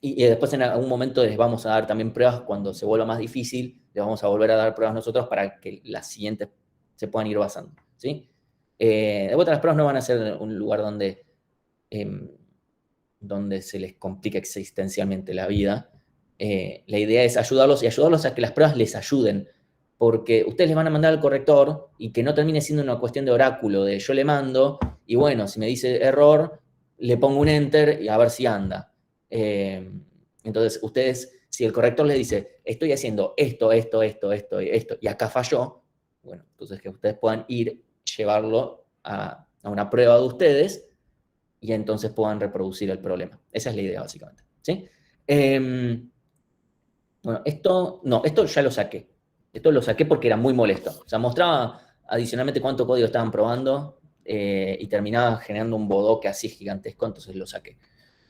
Y después en algún momento les vamos a dar también pruebas cuando se vuelva más difícil, les vamos a volver a dar pruebas nosotros para que las siguientes se puedan ir basando, ¿sí? De vuelta, las pruebas no van a ser un lugar donde se les complica existencialmente la vida. La idea es ayudarlos a que las pruebas les ayuden, porque ustedes les van a mandar al corrector y que no termine siendo una cuestión de oráculo, de yo le mando y bueno, si me dice error, le pongo un enter y a ver si anda. Entonces, ustedes, si el corrector les dice, estoy haciendo esto, y acá falló, bueno, entonces que ustedes puedan llevarlo a una prueba de ustedes y entonces puedan reproducir el problema. Esa es la idea, básicamente, ¿sí? Bueno, esto ya lo saqué. Esto lo saqué porque era muy molesto. O sea, mostraba adicionalmente cuánto código estaban probando y terminaba generando un bodoque así gigantesco, entonces lo saqué.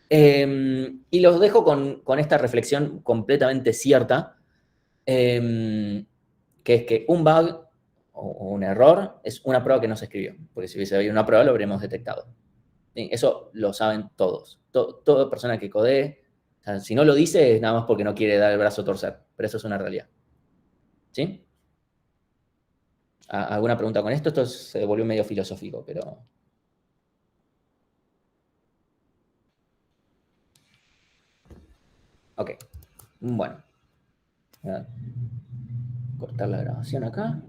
Y los dejo con esta reflexión completamente cierta, que es que un bug o un error es una prueba que no se escribió, porque si hubiese habido una prueba lo habríamos detectado. ¿Sí? Eso lo saben todos. Toda persona que codee, o sea, si no lo dice es nada más porque no quiere dar el brazo a torcer, pero eso es una realidad. ¿Sí? ¿Alguna pregunta con esto? Esto se volvió medio filosófico, pero... Ok. Bueno. Voy a cortar la grabación acá.